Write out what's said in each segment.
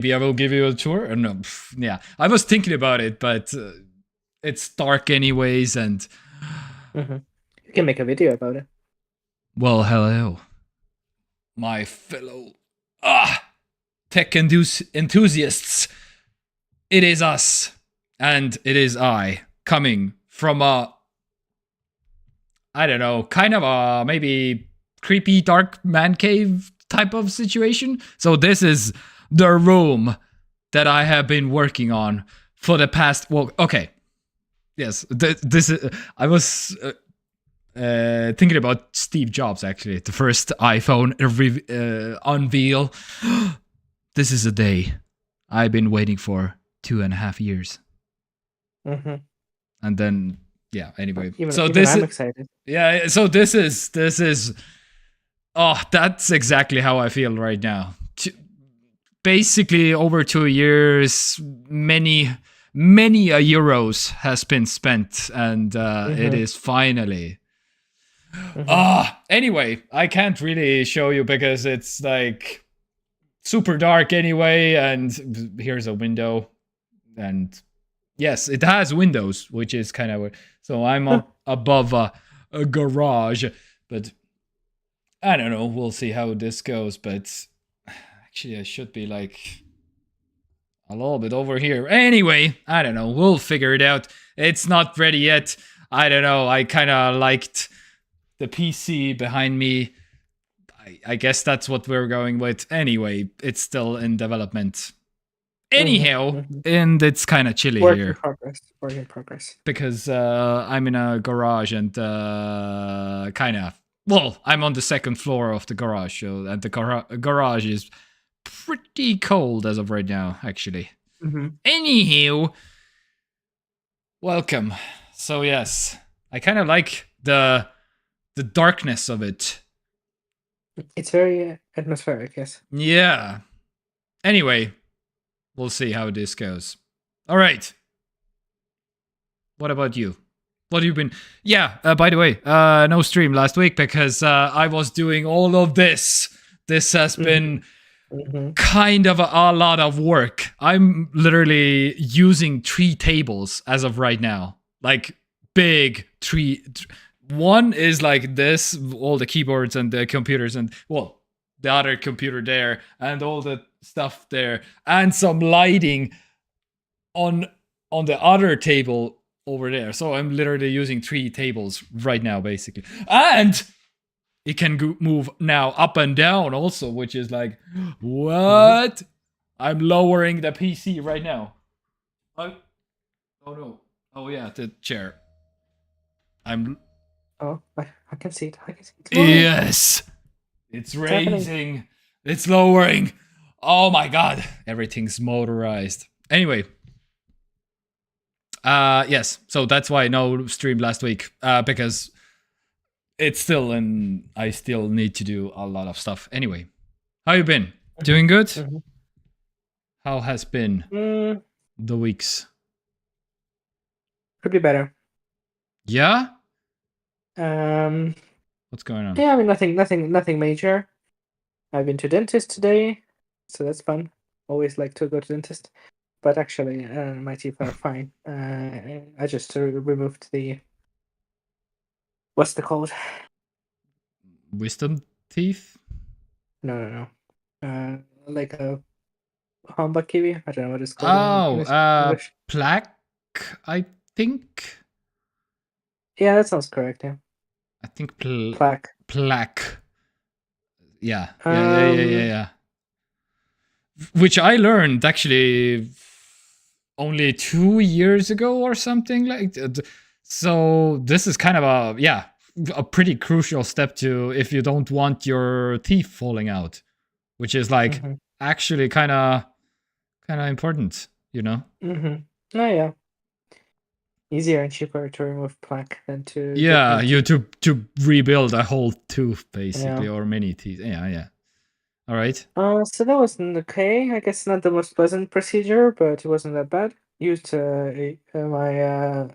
maybe I will give you a tour. Or no, yeah, I was thinking about it, but it's dark anyways, and You can make a video about it. well, hello, my fellow tech enthusiasts. It is us, and it is I coming from a, I don't know, kind of a maybe creepy dark man cave type of situation. So this is the room that I have been working on for the past. Well, okay, yes, this is. I was thinking about Steve Jobs actually, the first iPhone unveil. This is a day I've been waiting for 2.5 years, and then yeah. Anyway, so Even this I'm is excited. yeah. So this is. Oh, that's exactly how I feel right now. Basically, over 2 years, many euros has been spent, and it is finally. Anyway, I can't really show you because it's like super dark anyway, and here's a window, and yes, it has windows, which is kind of so I'm up above a garage, but I don't know. We'll see how this goes, but actually, I should be like a little bit over here. Anyway, I don't know. We'll figure it out. It's not ready yet. I don't know. I kind of liked the PC behind me. I guess that's what we're going with. Anyway, it's still in development. Anyhow, and it's kind of chilly Work here. in progress. Work in progress. Because I'm in a garage and kind of. Well, I'm on the second floor of the garage, so and the garage is pretty cold as of right now, actually. Anywho, welcome. So yes, I kind of like the darkness of it. It's very atmospheric, yes. Yeah. Anyway, we'll see how this goes. All right. What about you? What have you been? Yeah, by the way, no stream last week because I was doing all of this. This has been kind of a lot of work. I'm literally using 3 tables as of right now. Like big 3. One is like this, all the keyboards and the computers and, well, the other computer there and all the stuff there and some lighting on the other table over there. So I'm literally using 3 tables right now, basically. And it can move now up and down also, which is like, what? I'm lowering the PC right now. Oh no. Oh yeah, the chair. Oh, I can see it. I can see it. Yes. It's raising. It's lowering. Oh my god. Everything's motorized. Anyway. Yes. So that's why no stream last week. Because it's still and I still need to do a lot of stuff. Anyway. How you been? Doing good? How has been the weeks? Could be better. Yeah? What's going on? Yeah, I mean nothing major. I've been to dentist today, so that's fun. Always like to go to dentist. But actually, my teeth are fine. I just removed the what's the called? Wisdom teeth? No. Like a humbug kiwi. I don't know what it's called. Oh, English. plaque, I think. Yeah, that sounds correct. Yeah. I think Plaque. Plaque. Yeah. Yeah. Which I learned actually only 2 years ago or something like that. So this is kind of a pretty crucial step to if you don't want your teeth falling out, which is like actually kind of important, you know? Oh yeah. Easier and cheaper to remove plaque than to to rebuild a whole tooth basically or many teeth. Yeah. All right. So that was okay. I guess not the most pleasant procedure, but it wasn't that bad. Used my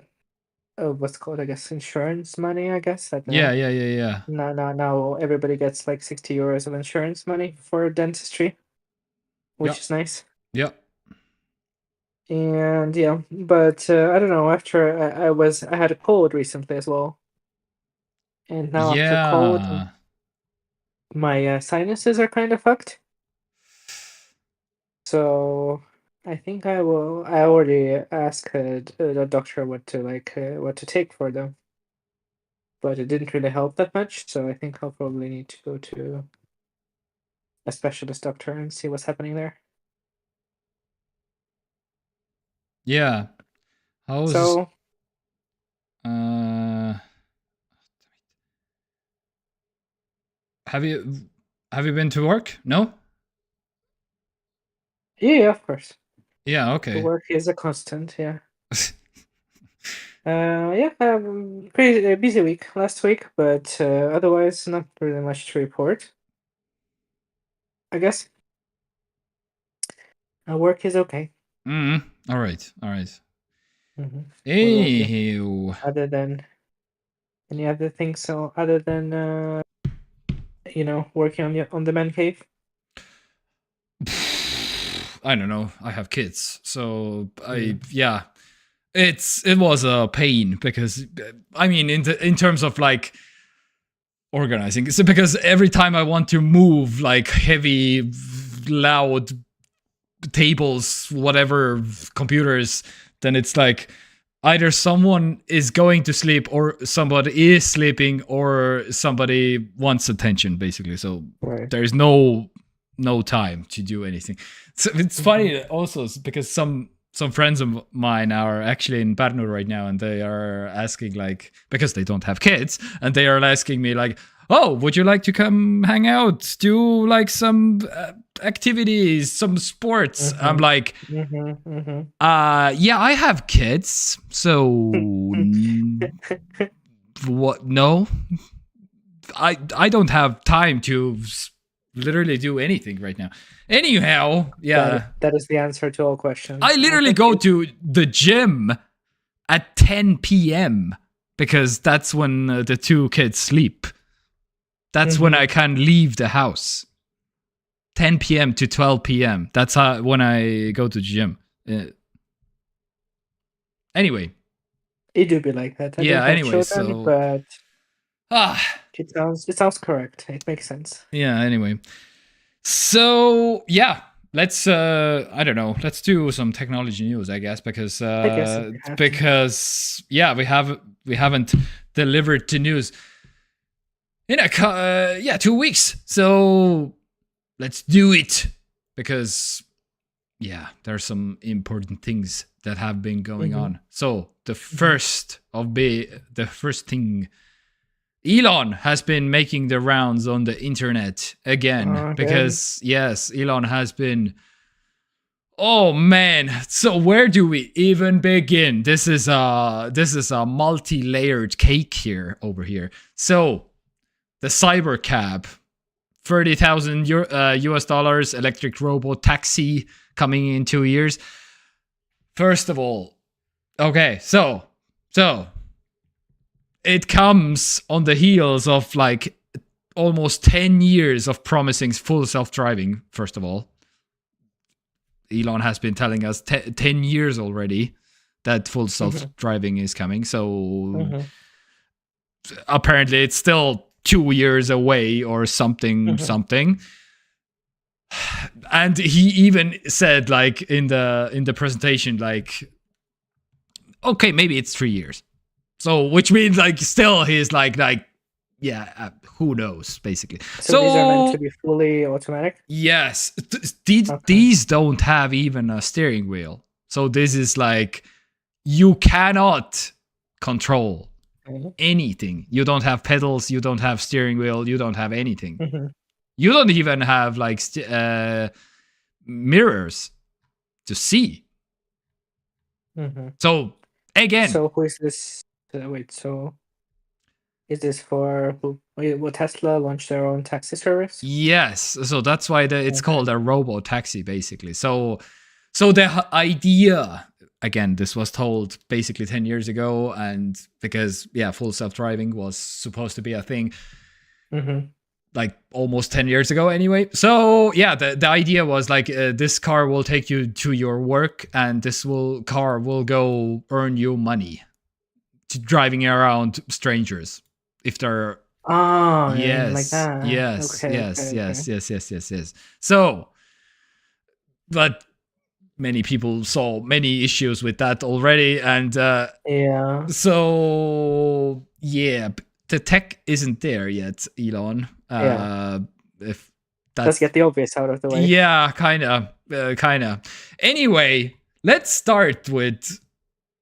what's it called? I guess insurance money. I guess I don't know. Yeah. Now everybody gets like 60 euros of insurance money for dentistry, which is nice. Yeah. And yeah, but I don't know. After I had a cold recently as well, and now after cold, Yeah. my sinuses are kind of fucked. So I think I will. I already asked the doctor what to take for them, but it didn't really help that much. So I think I'll probably need to go to a specialist doctor and see what's happening there. Yeah. How's So uh have you been to work? No? yeah, of course, Yeah, the okay. work is a constant. Yeah. Yeah, pretty busy week last week, but otherwise not really much to report. I guess work is okay. All right. All right. Hmm. What about you? Anywho. Other than any other things, so other than working on the man cave. I don't know. I have kids. So Mm. yeah. It was a pain because I mean in terms of like organizing. So because every time I want to move like heavy loud tables, whatever computers, then it's like either someone is going to sleep or somebody is sleeping or somebody wants attention basically. So Right. there's no time to do anything. So it's Mhm. funny also because some friends of mine are actually in Pärnu right now and they are asking like because they don't have kids and they are asking me like, oh, would you like to come hang out, do like some activities, some sports? I'm Mhm. like, Mhm. Mhm. yeah, I have kids, so what? No, I don't have time to literally do anything right now. Anyhow, yeah, That is the answer to all I questions. I literally have go kids. to the gym at 10 p.m. because that's when the two kids sleep. That's when I Mhm. can leave the house. 10 p.m. to 12 p.m. That's how when I go to the gym. Anyway, It do be like that. I don't yeah. have Anyway, children, so but ah, it sounds correct. It makes sense. yeah. Anyway, so yeah, let's I don't know, let's do some technology news, I guess, I guess if you have to. because yeah, we haven't delivered the news in 2 weeks. So let's do it because yeah, there's some important things that have been going Mhm. on. So Mhm. the first thing, Elon has been making the rounds on the internet again Okay. because yes, Elon has been. Oh man, so where do we even begin? This is a multi-layered cake here over here. So the Cybercab, 30,000 US dollars, electric robot taxi coming in 2 years. First of all, okay, so it comes on the heels of like almost 10 years of promising full self-driving. First of all, Elon has been telling us 10 years already that full Mhm. self-driving is coming. So Mhm. apparently it's still 2 years away or something Mhm. something. And he even said like in the presentation like, okay, maybe it's 3 years. So which means like still he's like yeah, who knows basically. So these are meant to So be fully automatic. yes, Okay. these don't have even a steering wheel. So this is like you cannot control Mhm. anything. You don't have pedals, you don't have steering wheel, you don't have anything. Mhm. You don't even have like mirrors to see. Mhm. So again, So who is this? Wait. So is this for who? Wait, will Tesla launch their own taxi service? yes. So that's why it's Okay. called a robotaxi basically. So the idea, again, this was told basically 10 years ago and because yeah, full self-driving was supposed to be a thing. Mhm. like almost 10 years ago anyway. So yeah, the idea was like this car will take you to your work, and this car will go earn you money to driving around strangers if they're Oh, like yes, that. yes, Okay, yes, okay, yes, okay. yes, yes, yes, yes. So, but many people saw many issues with that already, and Yeah. so yeah, the tech isn't there yet, Elon. Yeah. If Let's that's get the obvious out of the way. yeah, kinda. Anyway, let's start with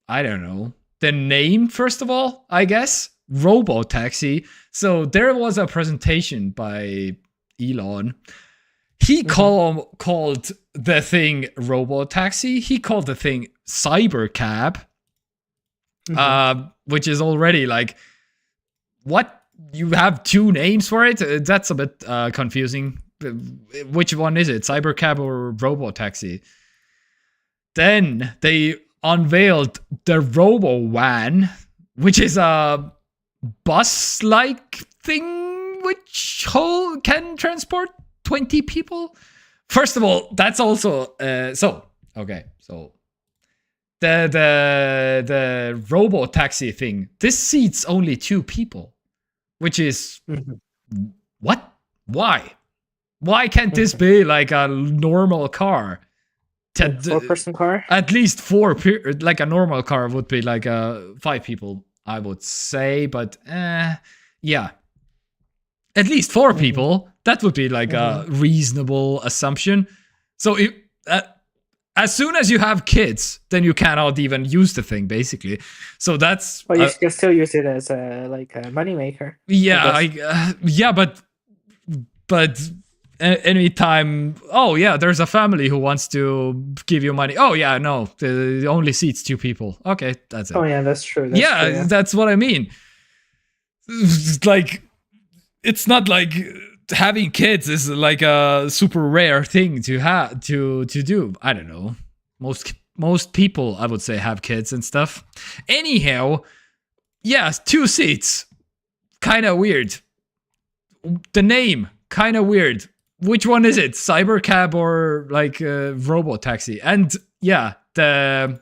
I don't know the name first of all. I guess robotaxi. So there was a presentation by Elon. He called the thing robotaxi. He called the thing Cybercab, which is already like, what? You have two names for it? That's a bit confusing. Which one is it, Cybercab or robotaxi? Then they unveiled the Robo Van, which is a bus-like thing which can transport 20 people. First of all, that's also so the robo taxi thing. This seats only 2 people, which is what? Why? Why can't this be like a normal car? 4-person car? At least 4 like a normal car would be like 5 people, I would say, but yeah. At least 4 people. That would be like a reasonable assumption. So if as soon as you have kids, then you cannot even use the thing, basically. So that's. Well, you can still use it as a moneymaker. Yeah, yeah, but anytime. Oh yeah, there's a family who wants to give you money. Oh yeah, no, it only seats 2 people. Okay, that's it. Oh yeah, that's true. That's what I mean. Like, it's not like having kids is like a super rare thing to have to do. I don't know. Most people, I would say, have kids and stuff. Anyhow, yeah, 2 seats. Kind of weird. The name, kind of weird. Which one is it? Cybercab or like robotaxi? And yeah, the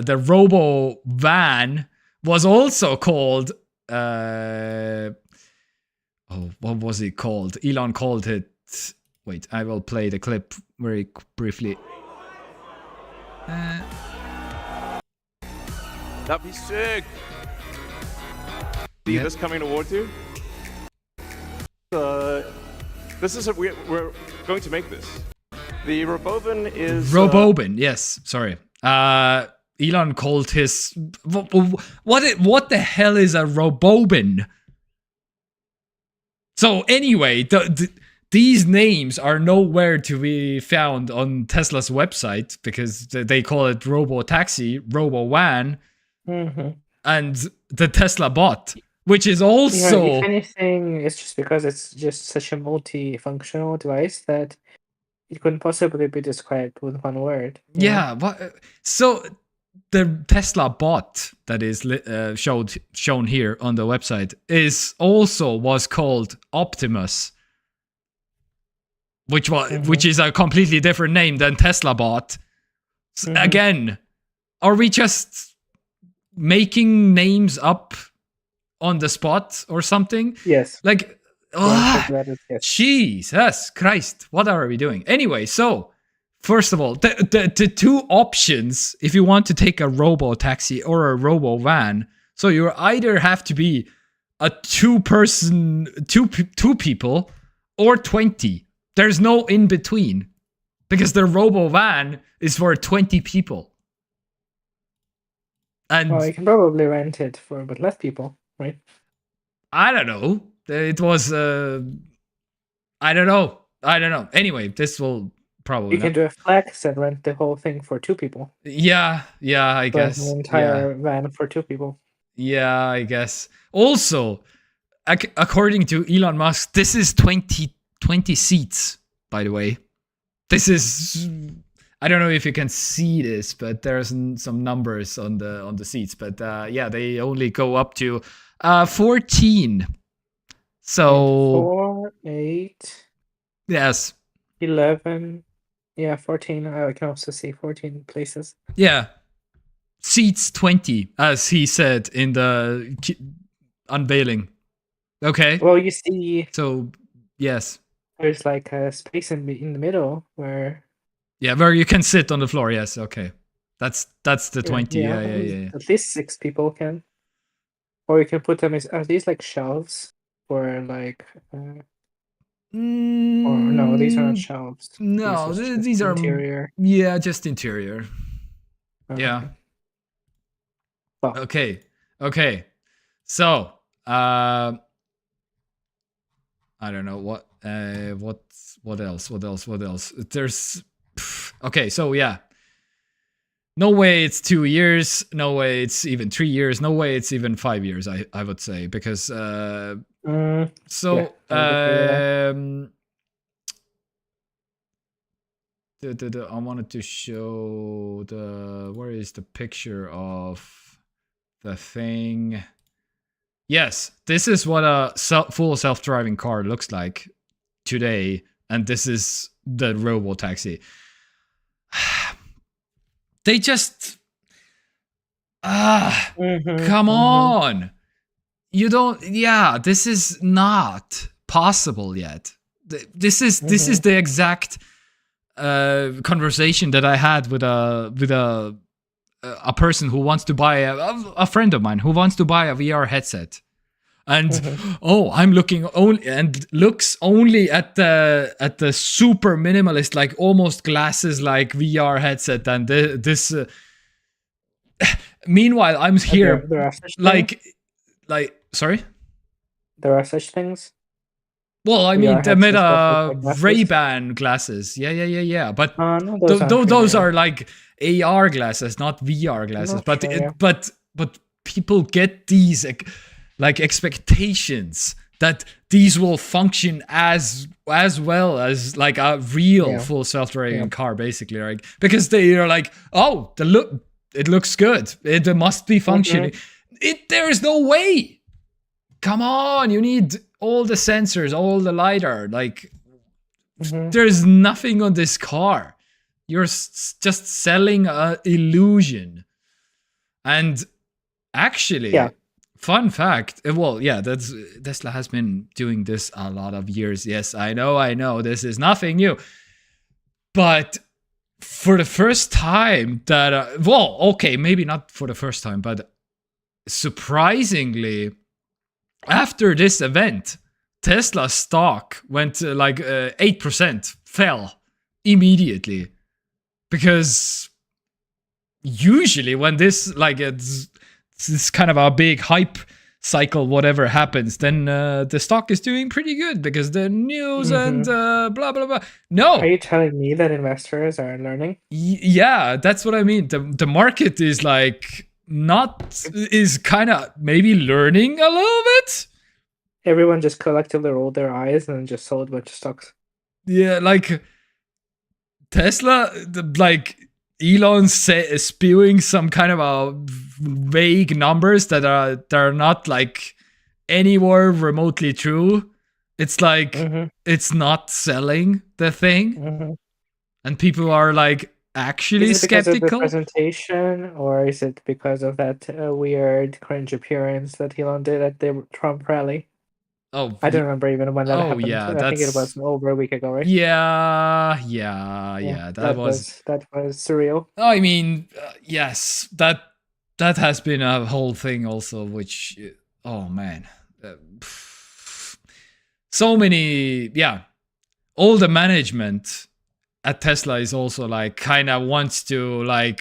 robo van was also called what was it called? Elon called it. Wait, I will play the clip very briefly. That'd be sick. See this coming towards you? This is we're going to make this. The Robobin is Robobin. Yes, sorry. Elon called his what the hell is a Robobin? So anyway, these names are nowhere to be found on Tesla's website because they call it Robotaxi, Robo-Van, and the Tesla bot, which is also... if anything, it's just because it's just such a multifunctional device that it couldn't possibly be described with one word. Yeah, so the Tesla bot that is shown here on the website was called Optimus, which is a completely different name than Tesla bot. Again, are we just making names up on the spot or something? Yes. Like, yes. Jesus Christ, what are we doing? Anyway, so first of all, the 2 options if you want to take a robo taxi or a robo van, so you either have to be a 2-person, 2 people, or 20. There's no in between because the robo van is for 20 people. And well, you can probably rent it for but less people, right? I don't know. It was I don't know. Anyway, this will probably you can do a flex and rent the whole thing for 2 people. Yeah, I guess. An entire van for 2 people. Yeah, I guess. Also, according to Elon Musk, this is 20 seats, by the way. This is... I don't know if you can see this, but there's some numbers on the seats. But yeah, they only go up to 14 So 4, 8, yes, 11. Yeah, 14. I can also see 14 places. yeah, seats 20, as he said in the unveiling. Okay, Well, you see, so yes, there's like a space in the middle where yeah, where you can sit on the floor. Yes, okay, that's the 20. Yeah, yeah, yeah, yeah. at least 6 people can. Or you can put them as are these like shelves for like or no, these are not Mm, shelves. no, These are just these are interior. yeah, just interior. Oh, Yeah. okay. Well, Okay. So, I don't know what else. There's okay. So yeah, no way it's 2 years. No way it's even 3 years. No way it's even 5 years. I would say because yeah, so I would agree with that. I wanted to show where is the picture of the thing. Yes, this is what a full self-driving car looks like today, and this is the robotaxi. They just come on. You don't. Yeah, this is not possible yet. This is the exact conversation that I had with a person who wants to buy a friend of mine who wants to buy a VR headset. And I'm looking only and looks only at the super minimalist, like almost glasses like VR headset, and this. Meanwhile, I'm here There are such like sorry. There are such things. Well, I mean, VR the Meta headsets like Ray-Ban glasses. Yeah. But no, those are like AR glasses, not VR glasses. Not sure, yeah. But people get these like expectations that these will function as well as like a real full self-driving car, basically, right? Because they are like, oh, it looks good. It must be functioning. There is no way. Come on, you need all the sensors, all the lidar. Like, there's nothing on this car. You're just selling an illusion. And actually, fun fact. Well, yeah, Tesla has been doing this a lot of years. Yes, I know. This is nothing new. But for the first time that, well, okay, maybe not for the first time, but surprisingly, after this event, Tesla stock went like 8%, fell immediately. Because usually when this, like, it's kind of a big hype cycle, whatever happens, then the stock is doing pretty good because the news and blah, blah, blah. No. Are you telling me that investors are learning? Yeah, that's what I mean. The market is like is kind of maybe learning a little bit. Everyone just collectively rolled their eyes and just sold a bunch of stocks. Yeah, like Tesla, like Elon spewing some kind of a vague numbers that are not like anywhere remotely true. It's like it's not selling the thing, and people are like actually is it because skeptical. of the presentation, or is it because of that weird cringe appearance that Elon did at the Trump rally? Oh, I don't remember even when that happened. Yeah, I think it was over a week ago, right? Yeah. That was surreal. I mean, yes, that has been a whole thing also, which, oh man, so many, all the management at Tesla is also like kind of wants Elon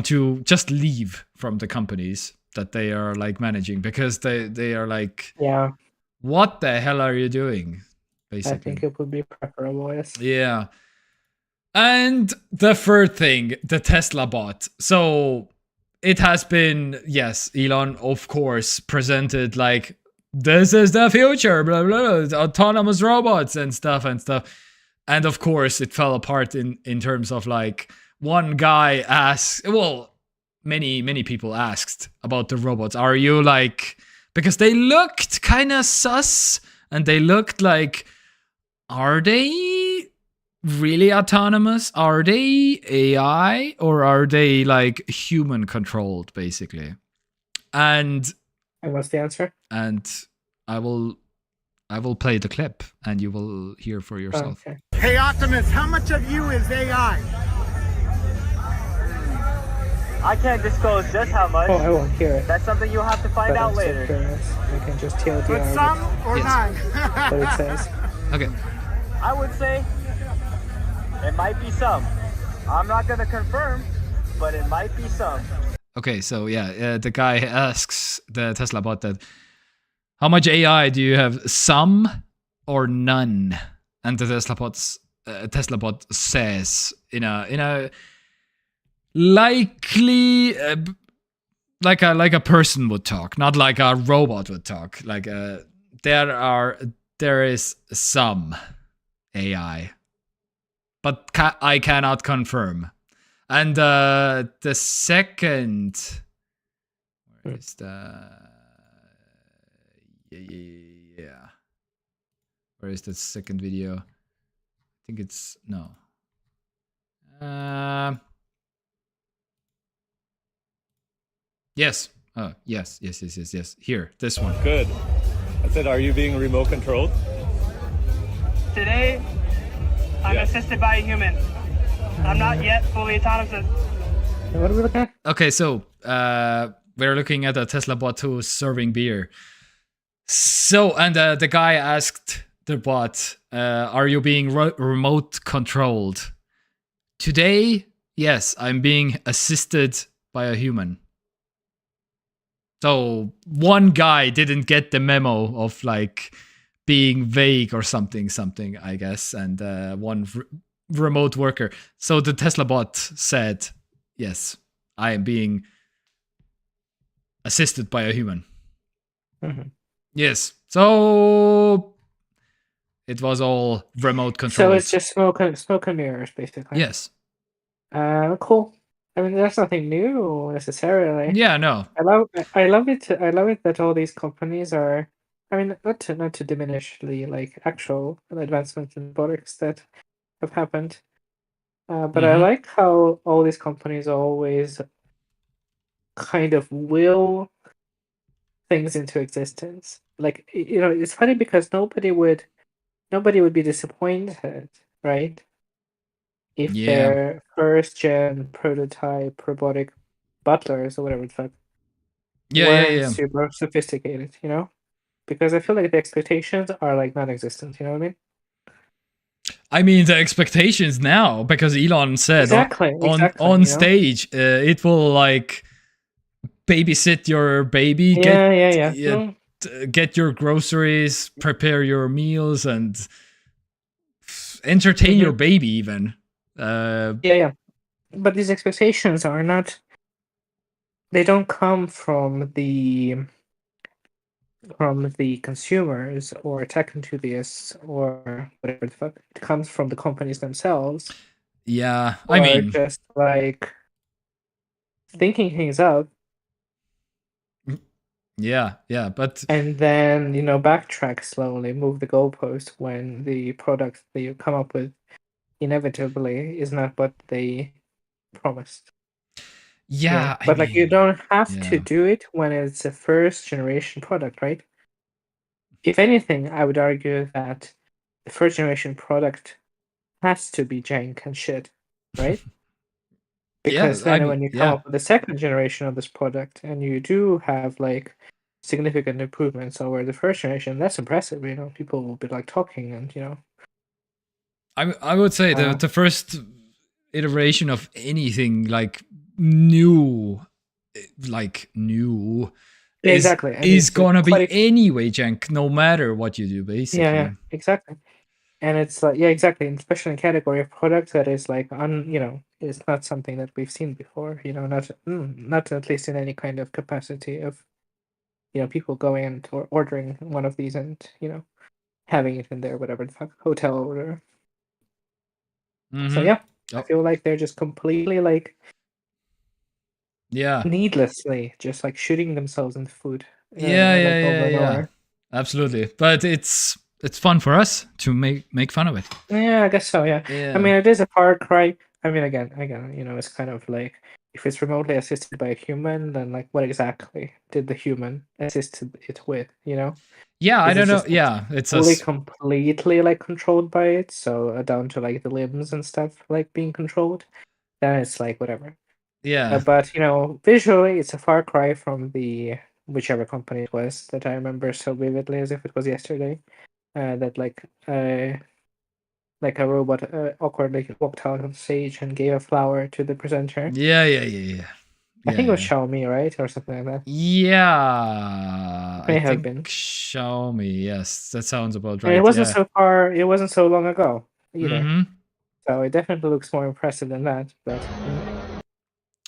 to just leave from the companies that they are like managing, because they are like, what the hell are you doing, basically. I think it would be preferable, yes. Yeah. And the third thing, the Tesla bot. So it has been, yes, Elon, of course, presented like, this is the future, blah, blah, blah, autonomous robots and stuff. And of course, it fell apart in terms of like, one guy asked, well, many people asked about the robots. Are you like because they looked kind of sus, and they looked like, are they really autonomous? Are they AI, or are they like human controlled, basically? And what's the answer? and I will play the clip, and you will hear for yourself. Okay. Hey Optimus, how much of you is AI? I can't disclose just how much. Oh, I won't hear it. That's something you'll have to find But out I'm so later. curious. I can just tell the But some or Yes. none? what it says. Okay. I would say it might be some. I'm not gonna confirm, but it might be some. Okay, so yeah, the guy asks the Tesla bot that, how much AI do you have? Some or none? And the Tesla bot says in a likely like a person would talk, not like a robot would talk. Like there is some AI, but I cannot confirm. And the second, where is the yeah? Where is the second video? I think it's no. Yes. Oh, yes. Here, this one. Good. I said, are you being remote controlled? Today, I'm Yeah. assisted by a human. I'm not yet fully autonomous. What are we looking at? Okay, so we're looking at a Tesla bot who is serving beer. So, and the guy asked the bot, are you being remote controlled? Today, yes, I'm being assisted by a human. So one guy didn't get the memo of like being vague or something, I guess, and one remote worker. So the Tesla bot said, yes, I am being assisted by a human. Mhm. Yes. So it was all remote control. So it's just smoke and mirrors, basically. Yes. Cool. I mean, there's nothing new necessarily. Yeah, no. I love it. I love it that all these companies are. I mean, not to diminish the like actual advancements in robotics that have happened, but I Mhm. like how all these companies always kind of will things into existence. Like it's funny because nobody would be disappointed, right? If Yeah. their first gen prototype robotic butlers or whatever the fuck weren't Yeah. super sophisticated, because I feel like the expectations are like non-existent. You know what I mean? I mean, the expectations now, because Elon said Exactly. on stage, it will like babysit your baby, Yeah. get your groceries, prepare your meals, and entertain your baby even. Yeah. But these expectations are not. They don't come from the consumers or tech enthusiasts or whatever the fuck. It comes from the companies themselves. Yeah, Who I are mean, just like thinking things up yeah, but and then backtrack slowly, move the goalpost when the product that you come up with inevitably is not what they promised. yeah, I But like you mean, don't have to yeah. do it when it's a first generation product, right? If anything, I would argue that the first generation product has to be jank and shit, right? Because Yeah, I then mean, when you come yeah. up with the second generation of this product and you do have like significant improvements over the first generation, that's impressive. People will be like talking and I would say the first iteration of anything like new exactly. And is it's gonna be quite anyway jank, no matter what you do, basically. yeah, exactly. And it's like exactly, and especially in category of products that is like it's not something that we've seen before. Not at least in any kind of capacity of people going and ordering one of these and having it in their whatever the fuck hotel or whatever. So yeah, I feel like they're just completely like yeah, needlessly just like shooting themselves in the foot Yeah, like yeah, over yeah, and yeah. over. Absolutely. But it's fun for us to make fun of it. Yeah, I guess so. Yeah. Yeah. I mean, it is a far cry. I mean, again, it's kind of like if it's remotely assisted by a human, then like what exactly did the human assist it with? Yeah, I Is it don't know. just like Yeah, it's fully completely like controlled by it, so down to like the limbs and stuff like being controlled? Then it's like whatever. yeah. But visually, it's a far cry from the whichever company it was that I remember so vividly as if it was yesterday. That like a robot awkwardly walked out on stage and gave a flower to the presenter. Yeah, yeah, yeah, yeah. I think it was Yeah. Xiaomi, right, or something like that. Yeah, May I have think been. Xiaomi. Yes, that sounds about And right. it wasn't Yeah. so far. It wasn't so long ago either. Mm-hmm. So it definitely looks more impressive than that. But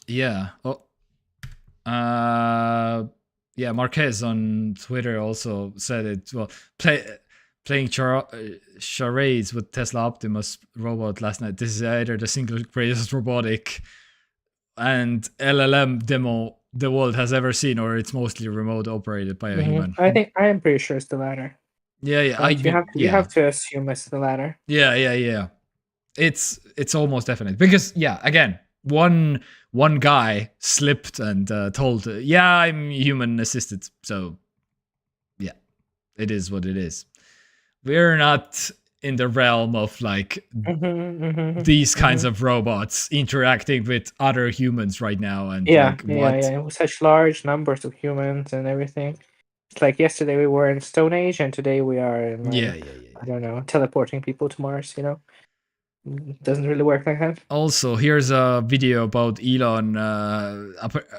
Yeah. Oh. Yeah. Marquez on Twitter also said it. Well, playing charades with Tesla Optimus robot last night. This is either the single greatest robotic and LLM demo the world has ever seen, or it's mostly remote operated by a human. I am pretty sure it's the latter. Yeah, yeah. Right? You have to assume it's the latter. Yeah, yeah, yeah. It's almost definite because again, one guy slipped and told, I'm human assisted. So yeah, it is what it is. We're not in the realm of like these kinds of robots interacting with other humans right now. And With such large numbers of humans and everything. It's like yesterday we were in Stone Age, and today we are in I don't know, teleporting people to Mars. It doesn't really work like that. Also, here's a video about Elon.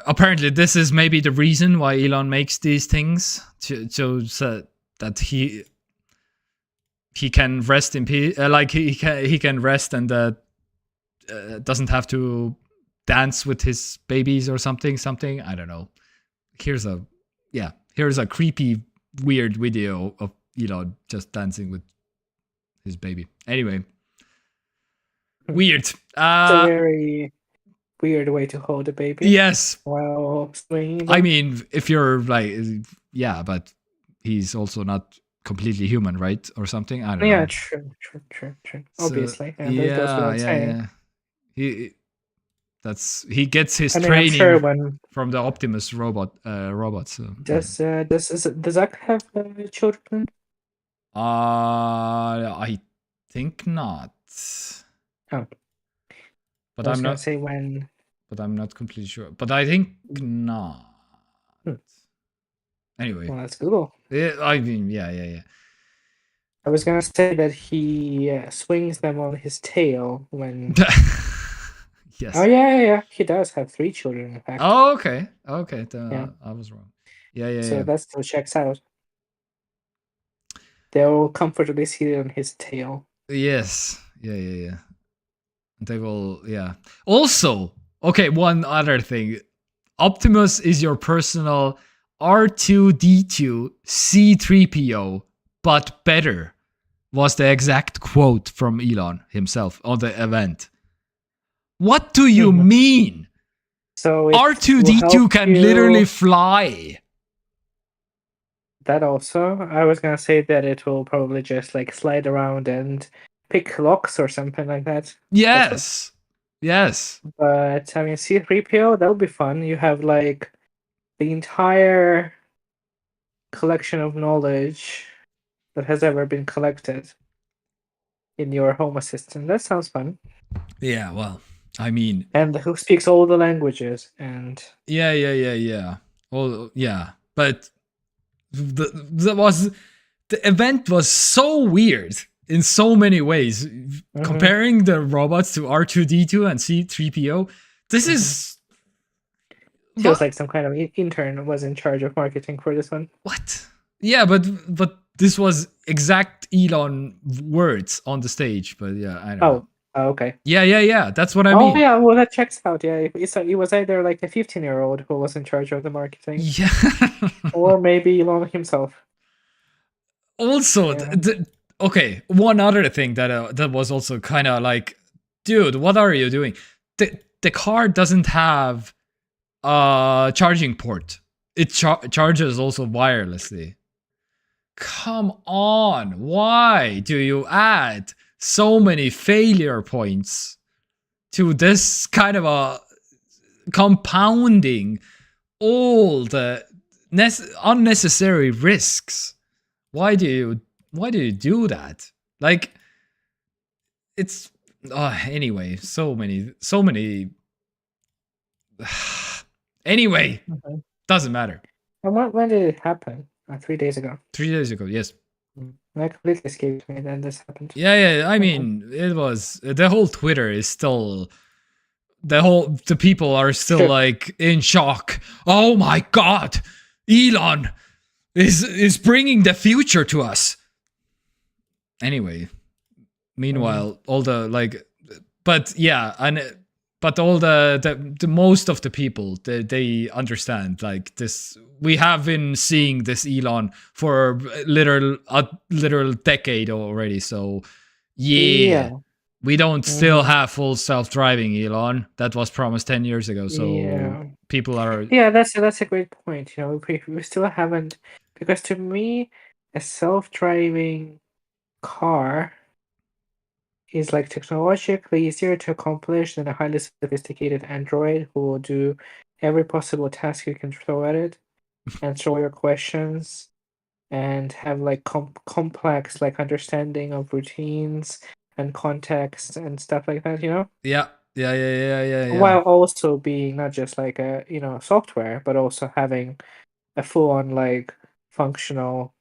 Apparently, this is maybe the reason why Elon makes these things so that he can rest in peace. Like he can rest and doesn't have to dance with his babies or something. I don't know. Here's a creepy, weird video of Elon just dancing with his baby. Anyway. Weird. It's a very weird way to hold a baby. Yes. While swinging. I mean, if you're like, but he's also not completely human, right? Or something. I don't know. Yeah, true. Obviously. And that goes without saying. He gets his training I'm sure from the Optimus robot. So. Does Zach have children? I think not. Oh. But I'm not say when. But I'm not completely sure. But I think not. Anyway. Well, let's Google. Yeah, I mean, yeah. I was gonna say that he swings them on his tail when. Yes. Oh yeah. He does have 3 children, in fact. Oh, okay. I was wrong. Yeah. So that still checks out. They're all comfortably seated on his tail. Yes. Yeah. They will. Yeah. Also, okay. One other thing. Optimus is your personal R2D2 C3PO, but better. Was the exact quote from Elon himself on the event. What do you mean? So R2D2 can literally fly. That also, I was gonna say that it will probably just like slide around and pick locks or something like that. Yes. But I mean, C3PO, that would be fun. You have like the entire collection of knowledge that has ever been collected in your home assistant. That sounds fun. Yeah, well, I mean, and who speaks all the languages and yeah. Oh, yeah. But the event was so weird in so many ways. Comparing the robots to R2D2 and C3PO, this is feels like some kind of intern was in charge of marketing for this one. What? Yeah, but this was exact Elon words on the stage. But yeah, I don't know. Oh, okay. Yeah. That's what I mean. Oh, yeah. Well, that checks out. Yeah, it was either like a 15-year-old who was in charge of the marketing. Yeah. Or maybe Elon himself. Also, okay. One other thing that was also kind of like, dude, what are you doing? The car doesn't have a charging port. it charges also wirelessly. Come on, why do you add so many failure points to this kind of a compounding all the unnecessary risks? Why do you do that? Like, it's anyway, so many anyway, doesn't matter. And when did it happen? 3 days ago. 3 days ago, yes. That completely escaped me. Then this happened. Yeah. I mean, it was the whole Twitter is still the people are still like in shock. Oh my God, Elon is bringing the future to us. Anyway, meanwhile, all the like, but yeah, but all the most of the people they understand like this. We have been seeing this Elon for a literal decade already. So yeah. We don't still have full self-driving, Elon. That was promised 10 years ago. So people are... Yeah, that's a great point. You know, we still haven't... Because to me, a self-driving car is like technologically easier to accomplish than a highly sophisticated android who will do every possible task you can throw at it, answer all your questions, and have like complex like understanding of routines and context and stuff like that, you know? Yeah. While also being not just like a, software, but also having a full-on like functional,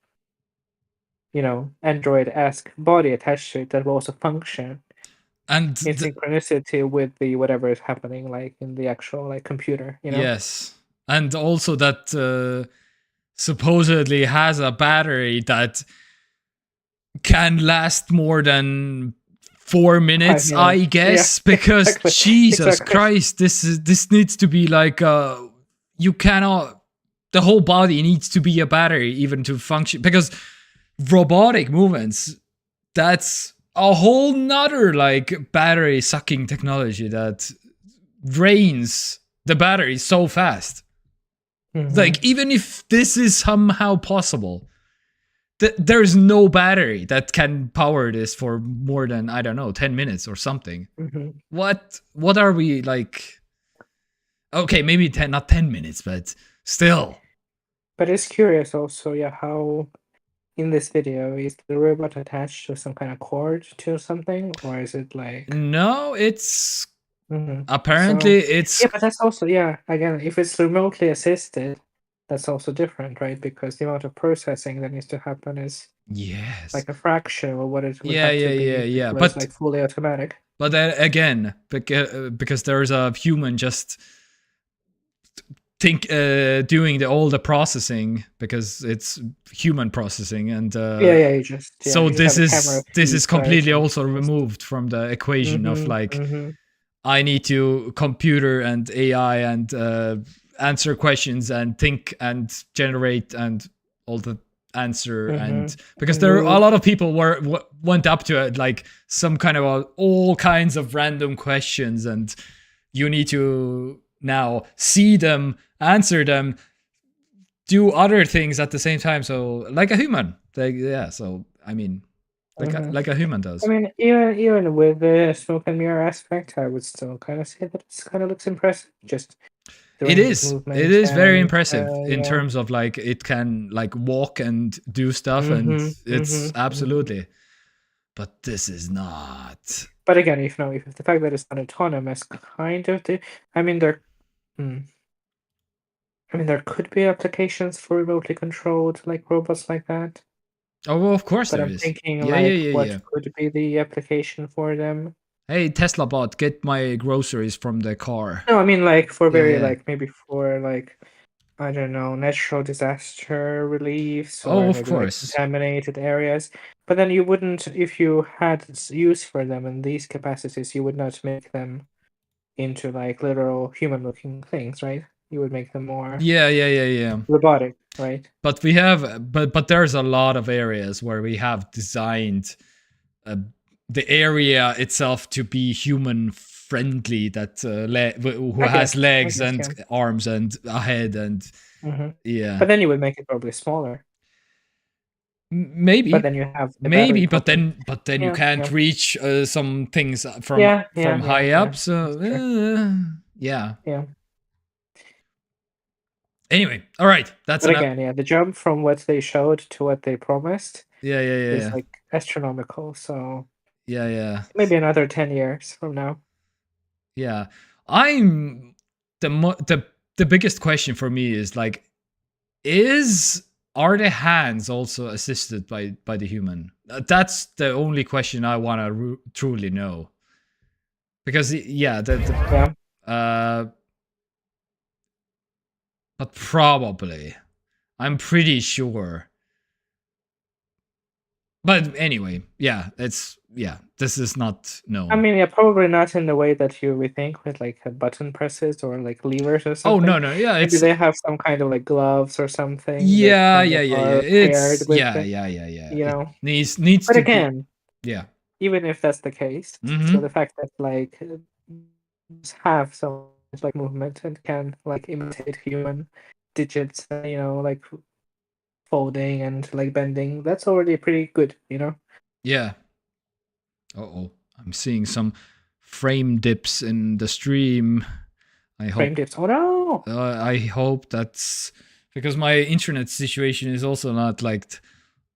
Android-esque body attached to it that will also function and in synchronicity with the whatever is happening like in the actual like computer, you know? Yes. And also that supposedly has a battery that can last more than 4 minutes, I guess, because exactly. Jesus Christ, this needs to be like you cannot, the whole body needs to be a battery even to function, because robotic movements, that's a whole nother like battery sucking technology that drains the battery so fast. Like, even if this is somehow possible, there's no battery that can power this for more than, I don't know, 10 minutes or something. What are we like? Okay, maybe not 10 minutes, but still. But it's curious also, how in this video is the robot attached to some kind of cord to something, or is it like... No, it's apparently it's... Yeah, but that's also, again, if it's remotely assisted, that's also different, right? Because the amount of processing that needs to happen is like a fraction of what it would have to be. But it's like fully automatic. But again, because there's a human just doing all the processing, because it's human processing, and so this is completely also removed from the equation of like I need to computer and AI and answer questions and think and generate and all the answer and because there are a lot of people went up to it like some kind of all kinds of random questions, and you need to now see them, answer them, do other things at the same time, so like a human, so I mean like a human does. I mean, even with the smoke and mirror aspect, I would still kind of say that it kind of looks impressive. Just it is very impressive in terms of like it can like walk and do stuff, and it's absolutely. But this is not. But again, if the fact that it's not autonomous, kind of, there could be applications for remotely controlled like robots like that. Oh, well, of course but there I'm is. thinking what could be the application for them. Hey, Tesla bot, get my groceries from the car. No, I mean like for like maybe for like, I don't know, natural disaster reliefs or of maybe, course, like, contaminated areas. But then you wouldn't, if you had use for them in these capacities, you would not make them into like literal human-looking things, right? You would make them more robotic, right? But we have, but there's a lot of areas where we have designed the area itself to be human friendly, that who has legs and arms and a head, and Yeah. But then you would make it probably smaller. Maybe. But then you have the Maybe, battery but then you Yeah, can't yeah. reach some things from Yeah, yeah, high yeah, up. So that's true. yeah. Yeah. Anyway, all right. That's But enough. again, yeah, the jump from what they showed to what they promised Yeah, yeah, yeah, is yeah. like astronomical. So Yeah, yeah. maybe another 10 years from now. Yeah. I'm the biggest question for me is like, are the hands also assisted by the human? That's the only question I want to truly know. Because yeah, Yeah. but probably, I'm pretty sure. But anyway, this is not known. I mean, yeah, probably not in the way that you would think with like button presses or like levers or Oh something. no, yeah, Maybe it's they have some kind of like gloves or something that yeah, kind yeah, of yeah, are yeah. paired It's with yeah, the, yeah, yeah, yeah. you It know. needs But to again, be yeah. even if that's the case, so Mhm. the fact that like have so much like movement and can like imitate human digits, like folding and like bending, that's already pretty good, Yeah. Uh-oh. I'm seeing some frame dips in the stream. I hope Frame dips. Oh no! I hope that's because my internet situation is also not like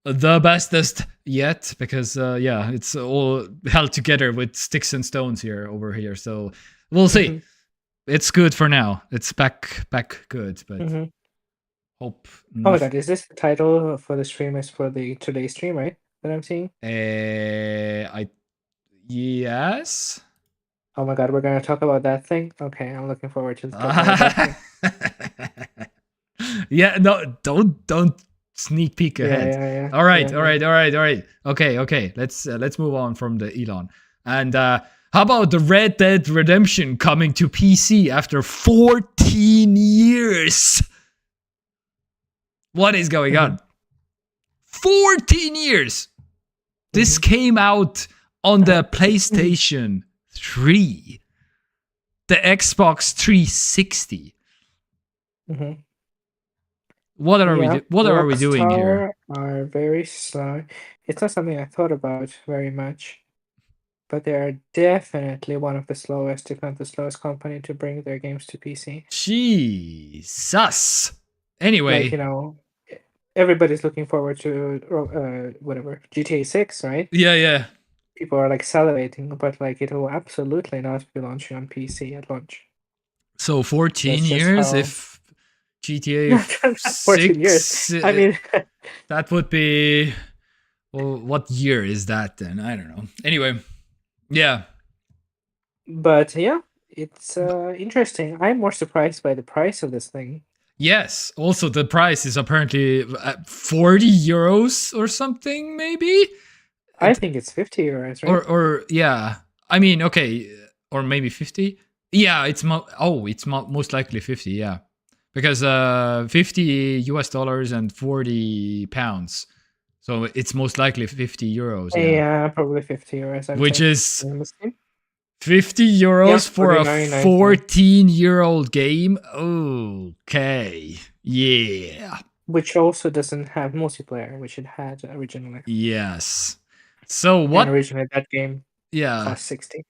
the bestest yet because it's all held together with sticks and stones over here. So we'll see. Mhm. It's good for now. It's back good, but Mhm. hope Oh my god, is this the title for the stream is for the today's stream, right? That I'm seeing? Yes. Oh my god, we're gonna talk about that thing? Okay, I'm looking forward to talking about that thing. Yeah, no, don't sneak peek Yeah, ahead. yeah, yeah. All right, Yeah, all right, yeah. all right, all right. Okay. Let's move on from the Elon. And how about the Red Dead Redemption coming to PC after 14 years? What is going on? 14 years. This came out on the PlayStation 3, the Xbox 360. Mhm. What are Yeah, we doing here? Rockstar are very slow. It's not something I thought about very much, but they are definitely one of the slowest, if not the slowest company to bring their games to PC. Jesus. Anyway, Like, everybody's looking forward to whatever GTA 6, right? yeah. People are like salivating, but like it will absolutely not be launching on PC at launch. So 14 That's just years how- if GTA 14 years. 6 I mean, that would be well, what year is that then? I don't know. Anyway, yeah. but yeah, it's interesting. I'm more surprised by the price of this thing. Yes. Also, the price is apparently 40 euros or something, maybe. I think it's 50 euros, right? Or yeah. I mean, okay, or maybe 50. Yeah, it's most likely 50. Yeah, because 50 US dollars and 40 pounds. So it's most likely 50 euros. Yeah, probably 50 euros. I'd Which say. is In the Steam. 50 euros Yeah, for a 49.99. 14-year-old game. Okay. Yeah. Which also doesn't have multiplayer, which it had originally. Yes. So what? And originally that game Yeah. cost 60.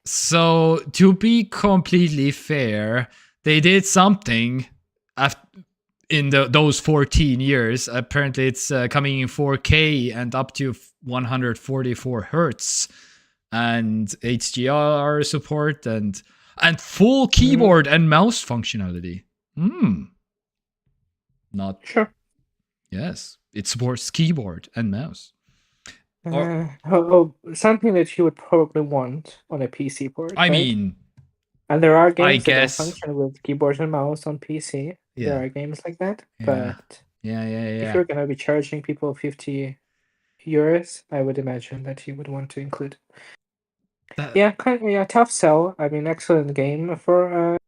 So to be completely fair, they did something in those 14 years. Apparently, it's coming in 4K and up to 144 hertz, and HDR support and full keyboard and mouse functionality. Not Sure. Yes, it supports keyboard and mouse. Something that you would probably want on a PC port. I right? mean, and there are games that guess- don't function with keyboards and mouse on PC. Yeah. There are games like that, Yeah. but yeah. if you're gonna be charging people 50 euros, I would imagine that you would want to include. Tough sell. I mean, excellent game for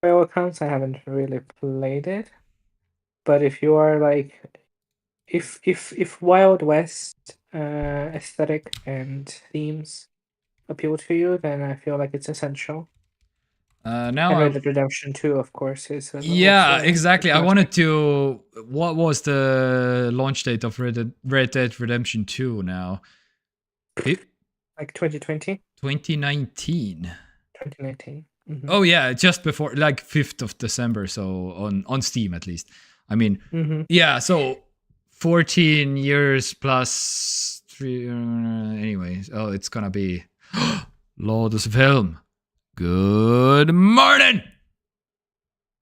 by all accounts. I haven't really played it, but if you are like, if Wild West aesthetic and themes appeal to you, then I feel like it's essential. Now And Red Dead Redemption 2, of course, is yeah, also exactly. I last wanted to. What was the launch date of Red Dead Redemption 2 now? like 2020, 2019. 2019. Mhm. Oh yeah, just before, like 5th of December. So on Steam at least. I mean, Mhm. yeah. So 14 years plus 3. Anyways, oh, it's gonna be Lotus Film. Good morning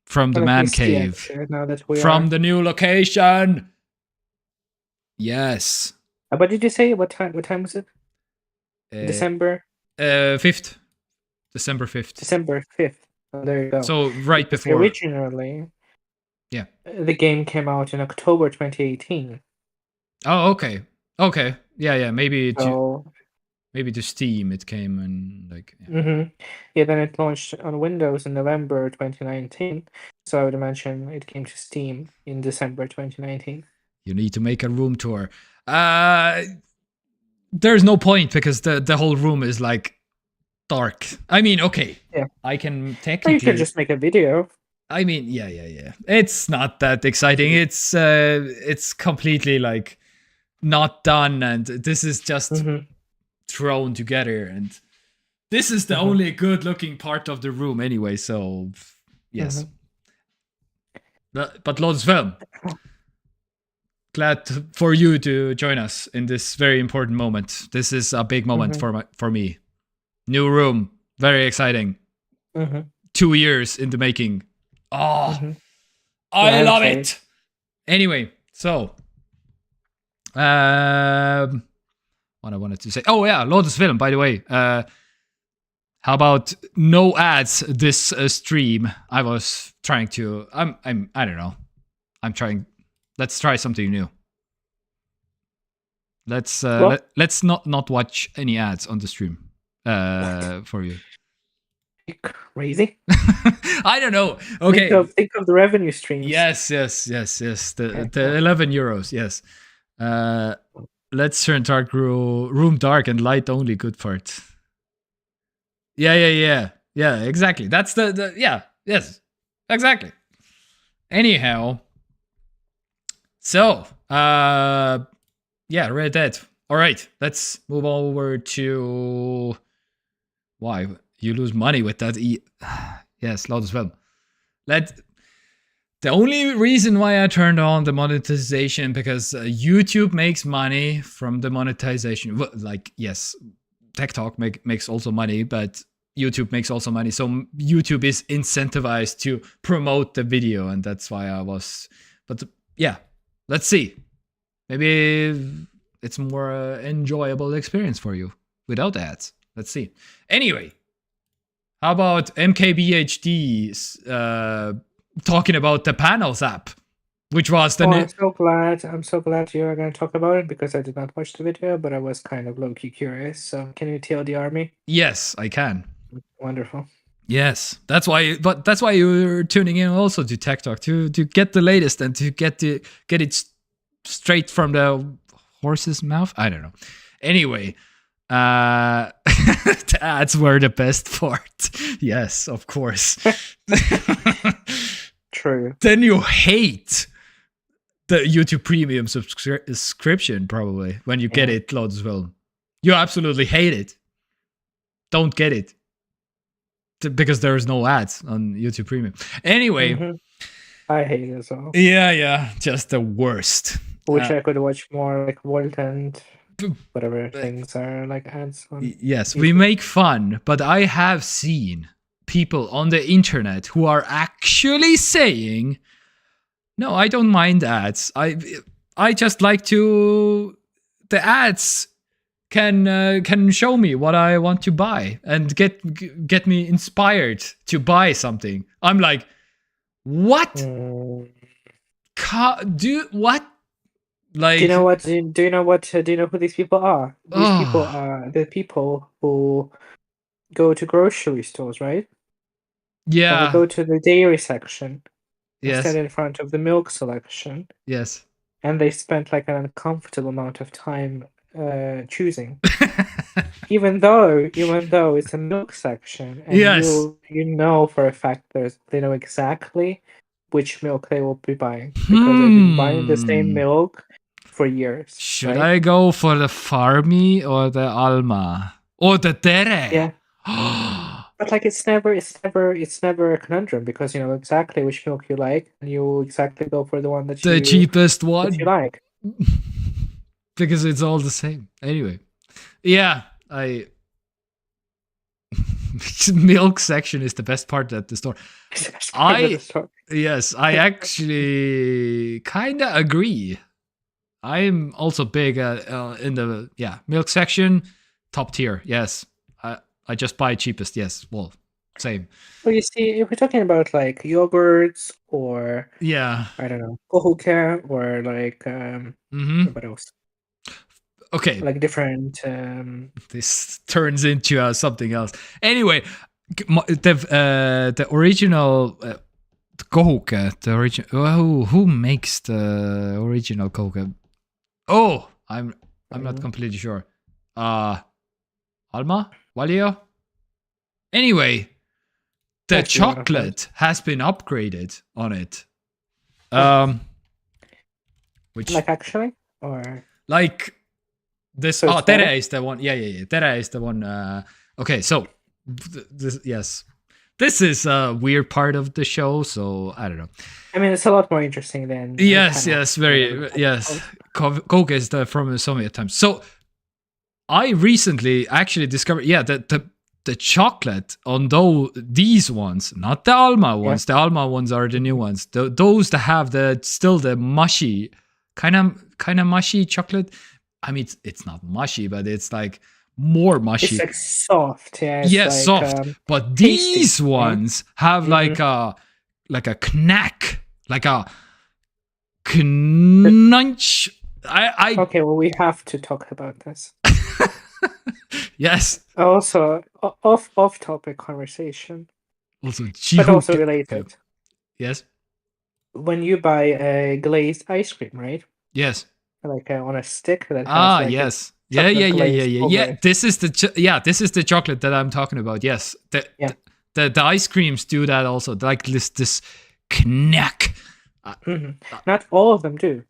from the Let me man see, cave. actually, now that we From are. the new location. Yes. What did you say? What time? What time was it? December 5th. December 5th. December 5th. Oh, there you go. So right Because before. originally, Yeah. the game came out in October 2018. Oh, okay. Okay. Yeah. Maybe So to Steam it came and like. Yeah. yeah, then it launched on Windows in November 2019. So I would imagine it came to Steam in December 2019. You need to make a room tour. There's no point because the whole room is like dark. I mean, okay. Yeah. I can Or you technically. could just make a video. I mean, yeah. It's not that exciting. It's completely like not done, and this is just thrown together, and this is the only good-looking part of the room anyway. So, yes. But Lotus Film, glad for you to join us in this very important moment. This is a big moment for me. New room, very exciting. 2 years in the making. Oh, I love it. Anyway, so what I wanted to say. Oh yeah, Lotus Film. By the way, how about no ads this stream? I was trying to. I don't know. I'm trying. Let's try something new. Let's let's not watch any ads on the stream. For you. Crazy. I don't know. Okay. Think of the revenue streams. Yes. The 11 euros. Yes. Let's turn room dark and light only. Good part. Yeah. Exactly. That's the yeah. Yes. Exactly. Anyhow. So yeah, Red Dead. All right. Let's move over to why. You lose money with that. Yes, Lotus Film. The only reason why I turned on the monetization because YouTube makes money from the monetization. Like, yes, TekTok makes also money, but YouTube makes also money. So YouTube is incentivized to promote the video, and that's why I was. But yeah, let's see. Maybe it's more enjoyable experience for you without ads. Let's see. Anyway. How about MKBHD talking about the Panels app, which was the I'm so glad you are going to talk about it because I did not watch the video, but I was kind of low-key curious. So can you tell the army? Yes, I can. Wonderful. Yes, that's why. But that's why you're tuning in also to TekTok to get the latest and to get it straight from the horse's mouth. I don't know. Anyway. The ads were the best part. Yes, of course. True. Then you hate the YouTube Premium subscription probably when you get it, Lotus Film. You absolutely hate it. Don't get it because there's no ads on YouTube Premium. Anyway, I hate it as well. Yeah, just the worst. Wish I could watch more like Volt and whatever things are like ads on. Yes, we make fun, but I have seen people on the internet who are actually saying, "No, I don't mind ads. I just like to the ads can show me what I want to buy and get me inspired to buy something." I'm like, "What? What?" Like, do you know what? Do you know what? Do you know who these people are? These people are the people who go to grocery stores, right? Yeah. And they go to the dairy section. Yes. Stand in front of the milk selection. Yes. And they spent like an uncomfortable amount of time choosing. even though it's a milk section, and Yes. you know for a fact they know exactly which milk they will be buying because they've been buying the same milk for years. Should right? I go for the Farmi or the Alma? Or the Tere? Yeah. But like it's never a conundrum because you know exactly which milk you like and you exactly go for the one that The you cheapest that one. you like. Because it's all the same. Anyway. Yeah, milk section is the best part at the store. It's the best part of the store. Yes, I actually kind of agree. I'm also big in the milk section, top tier. Yes, I just buy cheapest. Yes, well, same. Well, you see, if we're talking about like yogurts or Yeah. I don't know, kohuke or like what else? Okay. Like different. This turns into something else. Anyway, the original kohuke, the original. Who makes the original kohuke? Oh, I'm not completely sure. Alma? Valio? Anyway, the chocolate has been upgraded on it. Which like actually or like this? So Oh, it's Tere better? is the one. Yeah. Tere is the one. Okay, so yes, this is a weird part of the show. So I don't know. I mean, it's a lot more interesting than Yes, very yes. Coke is from Soviet times. So I recently actually discovered, the chocolate on these ones, not the Alma ones. The Alma ones are the new ones. Those that have the mushy, kind of mushy chocolate. I mean, it's not mushy, but it's like more mushy. It's like soft, yeah. Yes, like, soft. But tasty, these ones have like a knack, like a crunch. Okay, well, we have to talk about this. Yes. Also, off-topic conversation, Also, but also related. Yes. When you buy a glazed ice cream, right? Yes. Like on a stick that has like yes. Yeah. This is the chocolate that I'm talking about. Yes. The ice creams do that also. Like this knack. Not all of them do.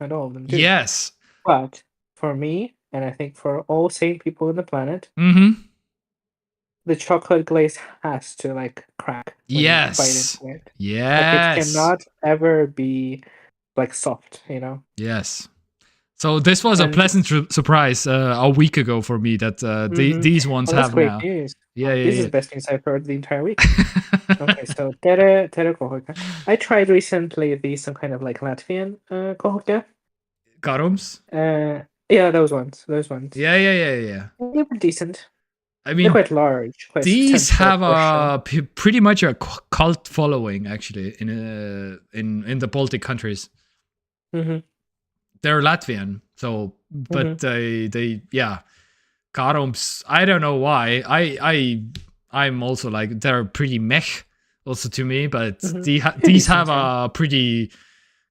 Yes. But for me, and I think for all sane people on the planet, the chocolate glaze has to like crack. When you bite into it. Yes. Like, it cannot ever be like soft, you know? Yes. So this was a pleasant surprise a week ago for me that these ones have great now. News. Yeah. This is the best news I've heard the entire week. Okay, so tere kohuke. I tried recently some kind of like Latvian kohuke. Garums? Yeah, those ones. Yeah. They were decent. I mean, they're quite large. These have pretty much a cult following, actually, in the Baltic countries. They're Latvian, so but they Garums. I don't know why. I'm also like they're pretty meh, also to me, but these have a pretty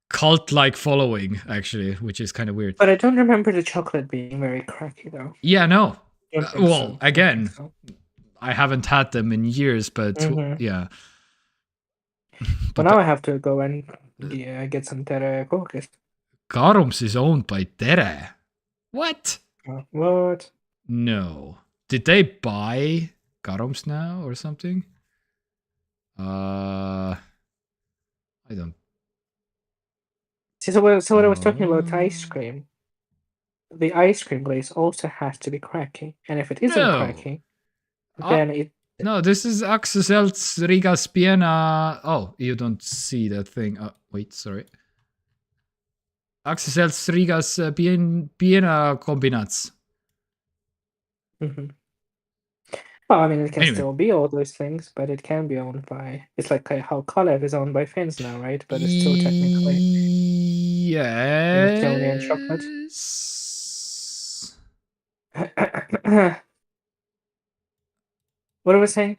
cult-like following, actually, which is kind of weird. But I don't remember the chocolate being very cracky, though. Yeah, no. Well, again, I haven't had them in years, but yeah. But now I have to go and get some tere kohuke. Garums is owned by Tere. What? What? No. Did they buy Garums now or something? I don't. See, so what I was talking about ice cream. The ice cream glaze also has to be cracky, and if it isn't cracky, then it. No, this is Axel's Rigas Piena. Oh, you don't see that thing. Oh, wait, sorry. Axel's Rigas Piena Combinats. Well, I mean, it can still be all those things, but it can be owned by. It's like how Kalev is owned by Finns now, right? But it's still technically Estonian chocolate. What was I saying?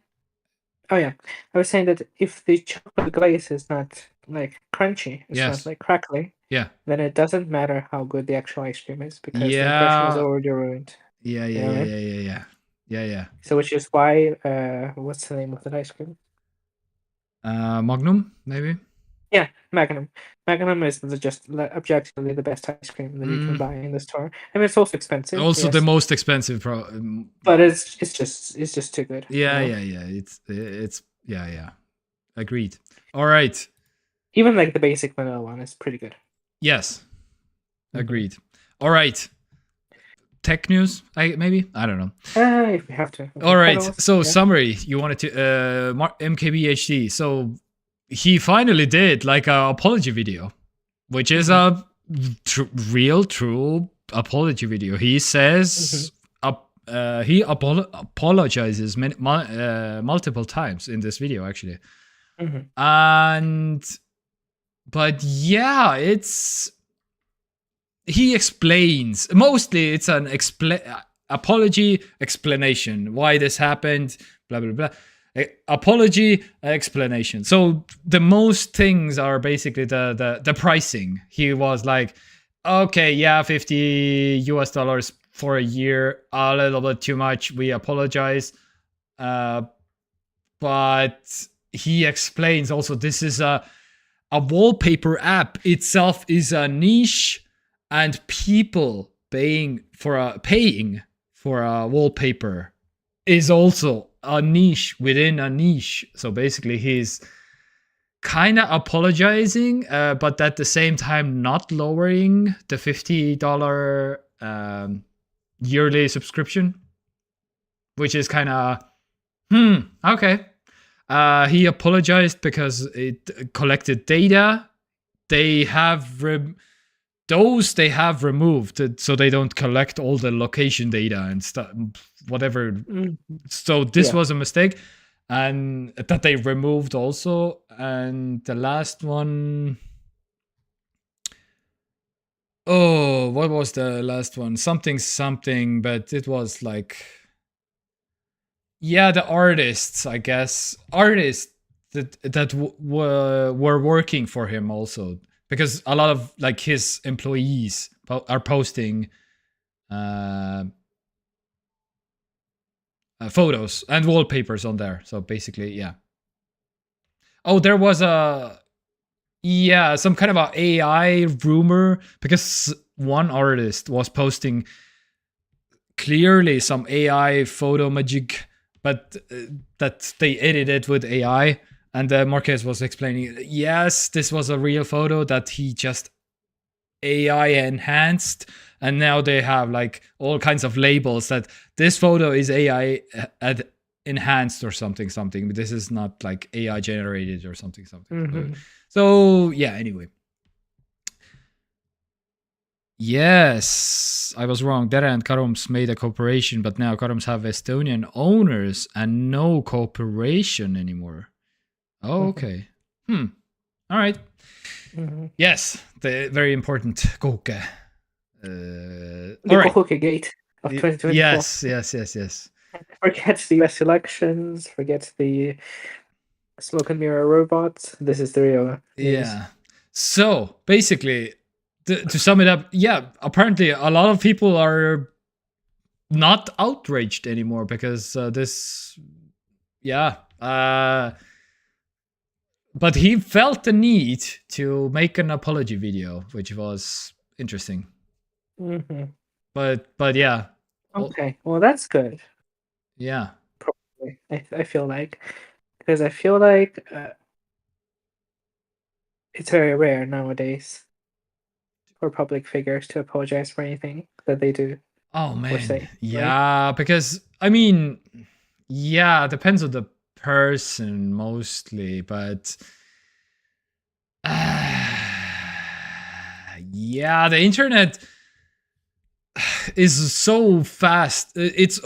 Oh yeah, I was saying that if the chocolate glaze is not like crunchy, it's not like crackly, then it doesn't matter how good the actual ice cream is because the impression is already ruined. Yeah. Yeah. So which is why what's the name of that ice cream? Magnum, maybe. Yeah, Magnum. Magnum is objectively the best ice cream that you can Mm. buy in the store. I mean, it's also expensive. Also, yes, the most expensive. but it's just too good. Yeah. It's yeah. Agreed. All right. Even like the basic vanilla one is pretty good. Yes. Agreed. All right. Tech news, I don't know. If we have to. All right. Pedals, So yeah. summary, you wanted to MKBHD. So he finally did like a apology video, which is a true apology video. He says he apologizes multiple times in this video actually. But yeah, he explains. Mostly it's an apology explanation why this happened, blah blah blah. Apology explanation. So the most things are basically the pricing. He was like, okay, yeah, $50 for a year, a little bit too much, we apologize. But he explains also this is a wallpaper app itself is a niche, and people paying for a wallpaper is also a niche within a niche. So basically he's kind of apologizing, but at the same time not lowering the $50 yearly subscription, which is kind of okay. He apologized because it collected data. They have removed, so they don't collect all the location data and stuff, whatever. So this was a mistake, and that they removed also. And the last one, oh, what was the last one? Something, but it was like, yeah, the artists, I guess, that were working for him also. Because a lot of like his employees are posting photos and wallpapers on there. So basically, yeah. Oh, there was some kind of a AI rumor because one artist was posting clearly some AI photo magic, but that they edited with AI. And Marquez was explaining, yes, this was a real photo that he just AI enhanced. And now they have like all kinds of labels that this photo is AI enhanced or something. But this is not like AI generated or something. So yeah, anyway. Yes, I was wrong. Dere and Karums made a cooperation, but now Karums have Estonian owners and no cooperation anymore. Oh, okay. All right. Yes, the very important Koke. The right. Koke Gate of 2024. Yes. Forget the US elections. Forget the smoke and mirror robots. This is the real news. Yeah. So basically, to sum it up, yeah, apparently a lot of people are not outraged anymore because this, yeah. But he felt the need to make an apology video, which was interesting. But yeah. Okay, well that's good. Yeah. Probably, I feel like, because I feel like it's very rare nowadays for public figures to apologize for anything that they do. Oh man, say, yeah, right? Because I mean, yeah, it depends on the person mostly, but yeah, the internet is so fast. It's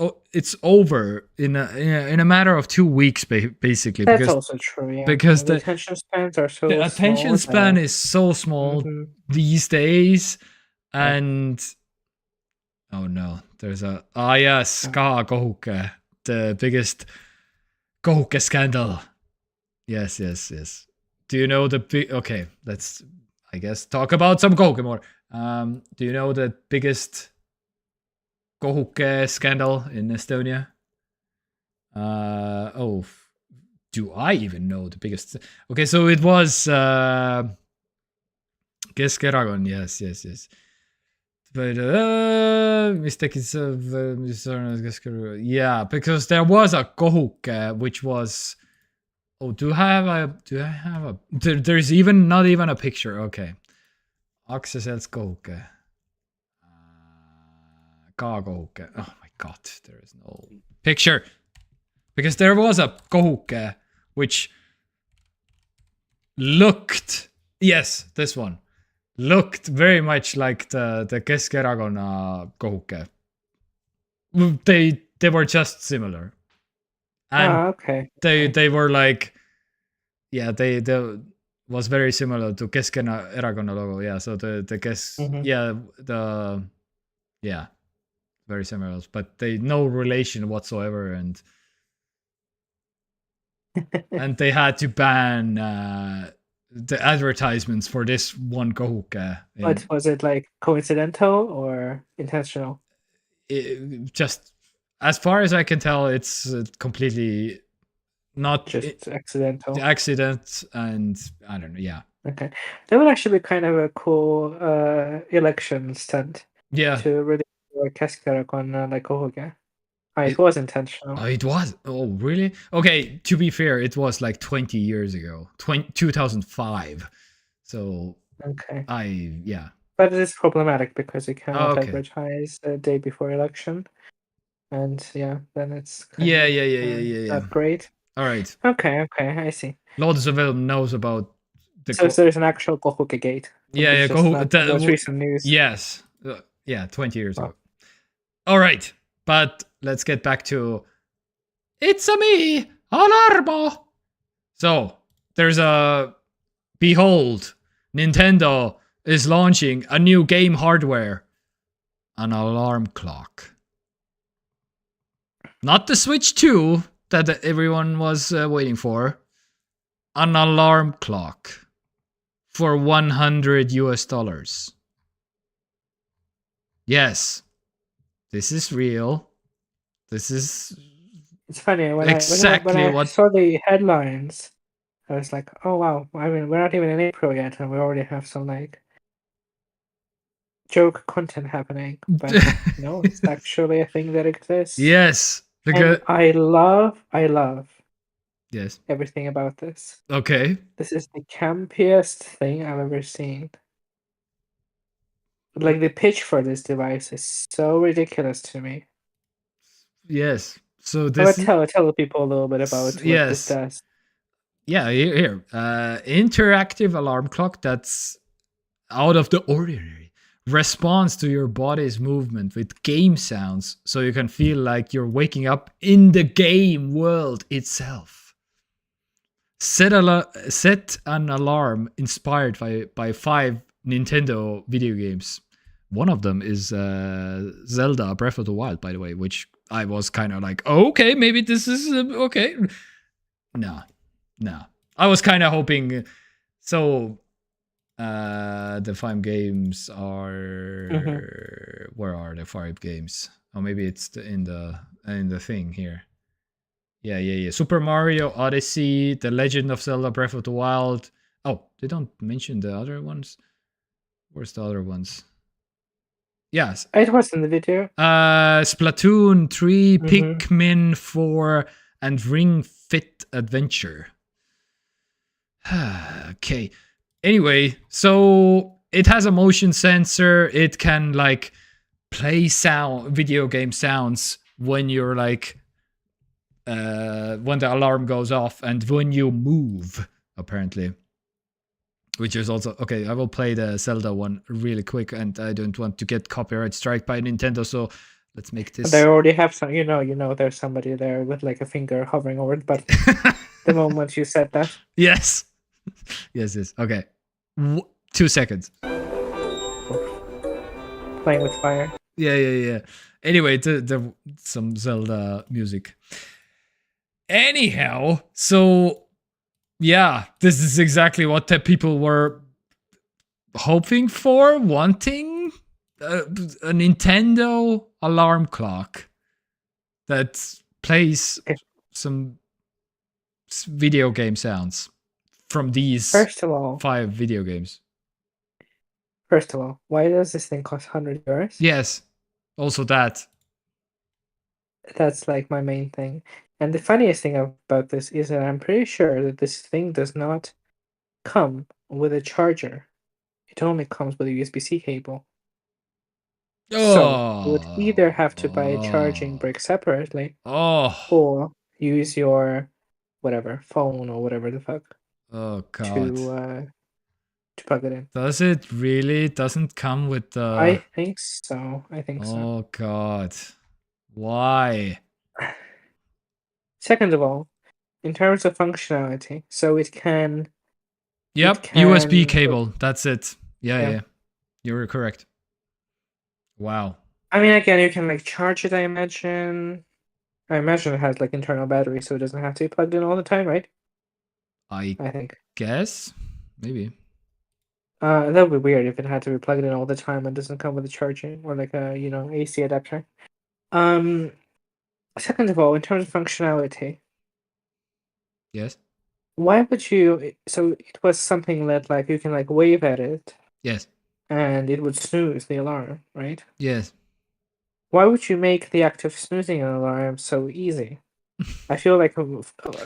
over in a matter of 2 weeks, basically. That's also true. Yeah, because the attention spans are so. The attention span is so small these days, and oh no, there's a Ska Kohuke, the biggest Kohuke scandal. Yes. Do you know the big? Okay, let's I guess talk about some Kohuke more. Do you know the biggest Kohuke scandal in Estonia? Do I even know the biggest? Okay, so it was Keskerakond. Yes. But mis tekis yeah, because there was a kohuke which was. Oh, do I have a? There's even not even a picture. Okay, aktsiaselts kohuke. Ka kohuke. Oh my god, there is no picture. Because there was a kohuke which looked, yes, this one looked very much like the Keskerakonna kohuke. They were just similar, and okay. they were like, yeah, they was very similar to Keskerakonna logo. Yeah, so the very similar, but they no relation whatsoever, and they had to ban the advertisements for this one kohuke. But was it like coincidental or intentional? Just as far as I can tell, it's completely not Just accidental. the accident, and I don't know. Yeah. Okay, that would actually be kind of a cool election stunt. Yeah. To really Keskerakonna like kohuke. It was intentional. Oh, it was. Oh, really? Okay. To be fair, it was like 20 years ago, 2005. So. Okay. Yeah. But it is problematic because you cannot advertise the day before election, and then it's not great. All right. Okay, I see. Lotus of Elm knows about the. So there's an actual kohuke gate. Yeah, the most recent news. Yes. 20 years ago. All right, but let's get back to. It's a me, Alarmo. So there's a. Behold, Nintendo is launching a new game hardware, an alarm clock. Not the Switch 2 that everyone was waiting for. An alarm clock for $100. Yes, this is real. This is. It's funny when exactly I saw the headlines. I was like, oh wow, I mean, we're not even in April yet, and we already have some like joke content happening. But no, it's actually a thing that exists. Yes, because and I love yes everything about this. Okay. This is the campiest thing I've ever seen. Like the pitch for this device is so ridiculous to me. Yes. So this. Tell people a little bit about what this does. Yeah, here. Interactive alarm clock that's out of the ordinary. Responds to your body's movement with game sounds, so you can feel like you're waking up in the game world itself. Set an alarm inspired by 5 Nintendo video games. One of them is Zelda Breath of the Wild, by the way, which I was kind of like, okay, maybe this is okay. No. I was kind of hoping. So, the 5 games are. Where are the 5 games? Oh, maybe it's in the thing here. Yeah. Super Mario Odyssey, The Legend of Zelda Breath of the Wild. Oh, they don't mention the other ones. Where's the other ones? Yes. It was in the video. Splatoon 3, Pikmin 4, and Ring Fit Adventure. Okay. Anyway, so it has a motion sensor. It can like play video game sounds when you're like when the alarm goes off and when you move, apparently. Which is also okay. I will play the Zelda one really quick, and I don't want to get copyright strike by Nintendo, so let's make this. They already have some. You know, there's somebody there with like a finger hovering over it. But the moment you said that, yes. Okay, 2 seconds. Playing with fire. Yeah. Anyway, some Zelda music. Anyhow, so. Yeah, this is exactly what the people were hoping for, wanting a Nintendo alarm clock that plays video game sounds from these First of all, 5 video games. why does this thing cost €100? Yes, also that. That's like my main thing. And the funniest thing about this is that I'm pretty sure that this thing does not come with a charger. It only comes with a USB-C cable. So you would either have to buy a charging brick separately, or use your whatever phone or whatever the fuck Oh god. to plug it in. Does it really? Doesn't come with the... I think so. So. Oh god. Why? Second of all, in terms of functionality, so it can... Yep, USB cable. That's it. Yeah. You were correct. Wow. I mean, again, you can like charge it, I imagine. I imagine it has like internal battery, so it doesn't have to be plugged in all the time, right? I think. guess? Maybe. That would be weird if it had to be plugged in all the time and doesn't come with a charging or like a, AC adapter. Second of all, in terms of functionality, Yes. why would you... So it was something that like you can like wave at it Yes. and it would snooze the alarm, right? Yes. Why would you make the act of snoozing an alarm so easy? I feel like a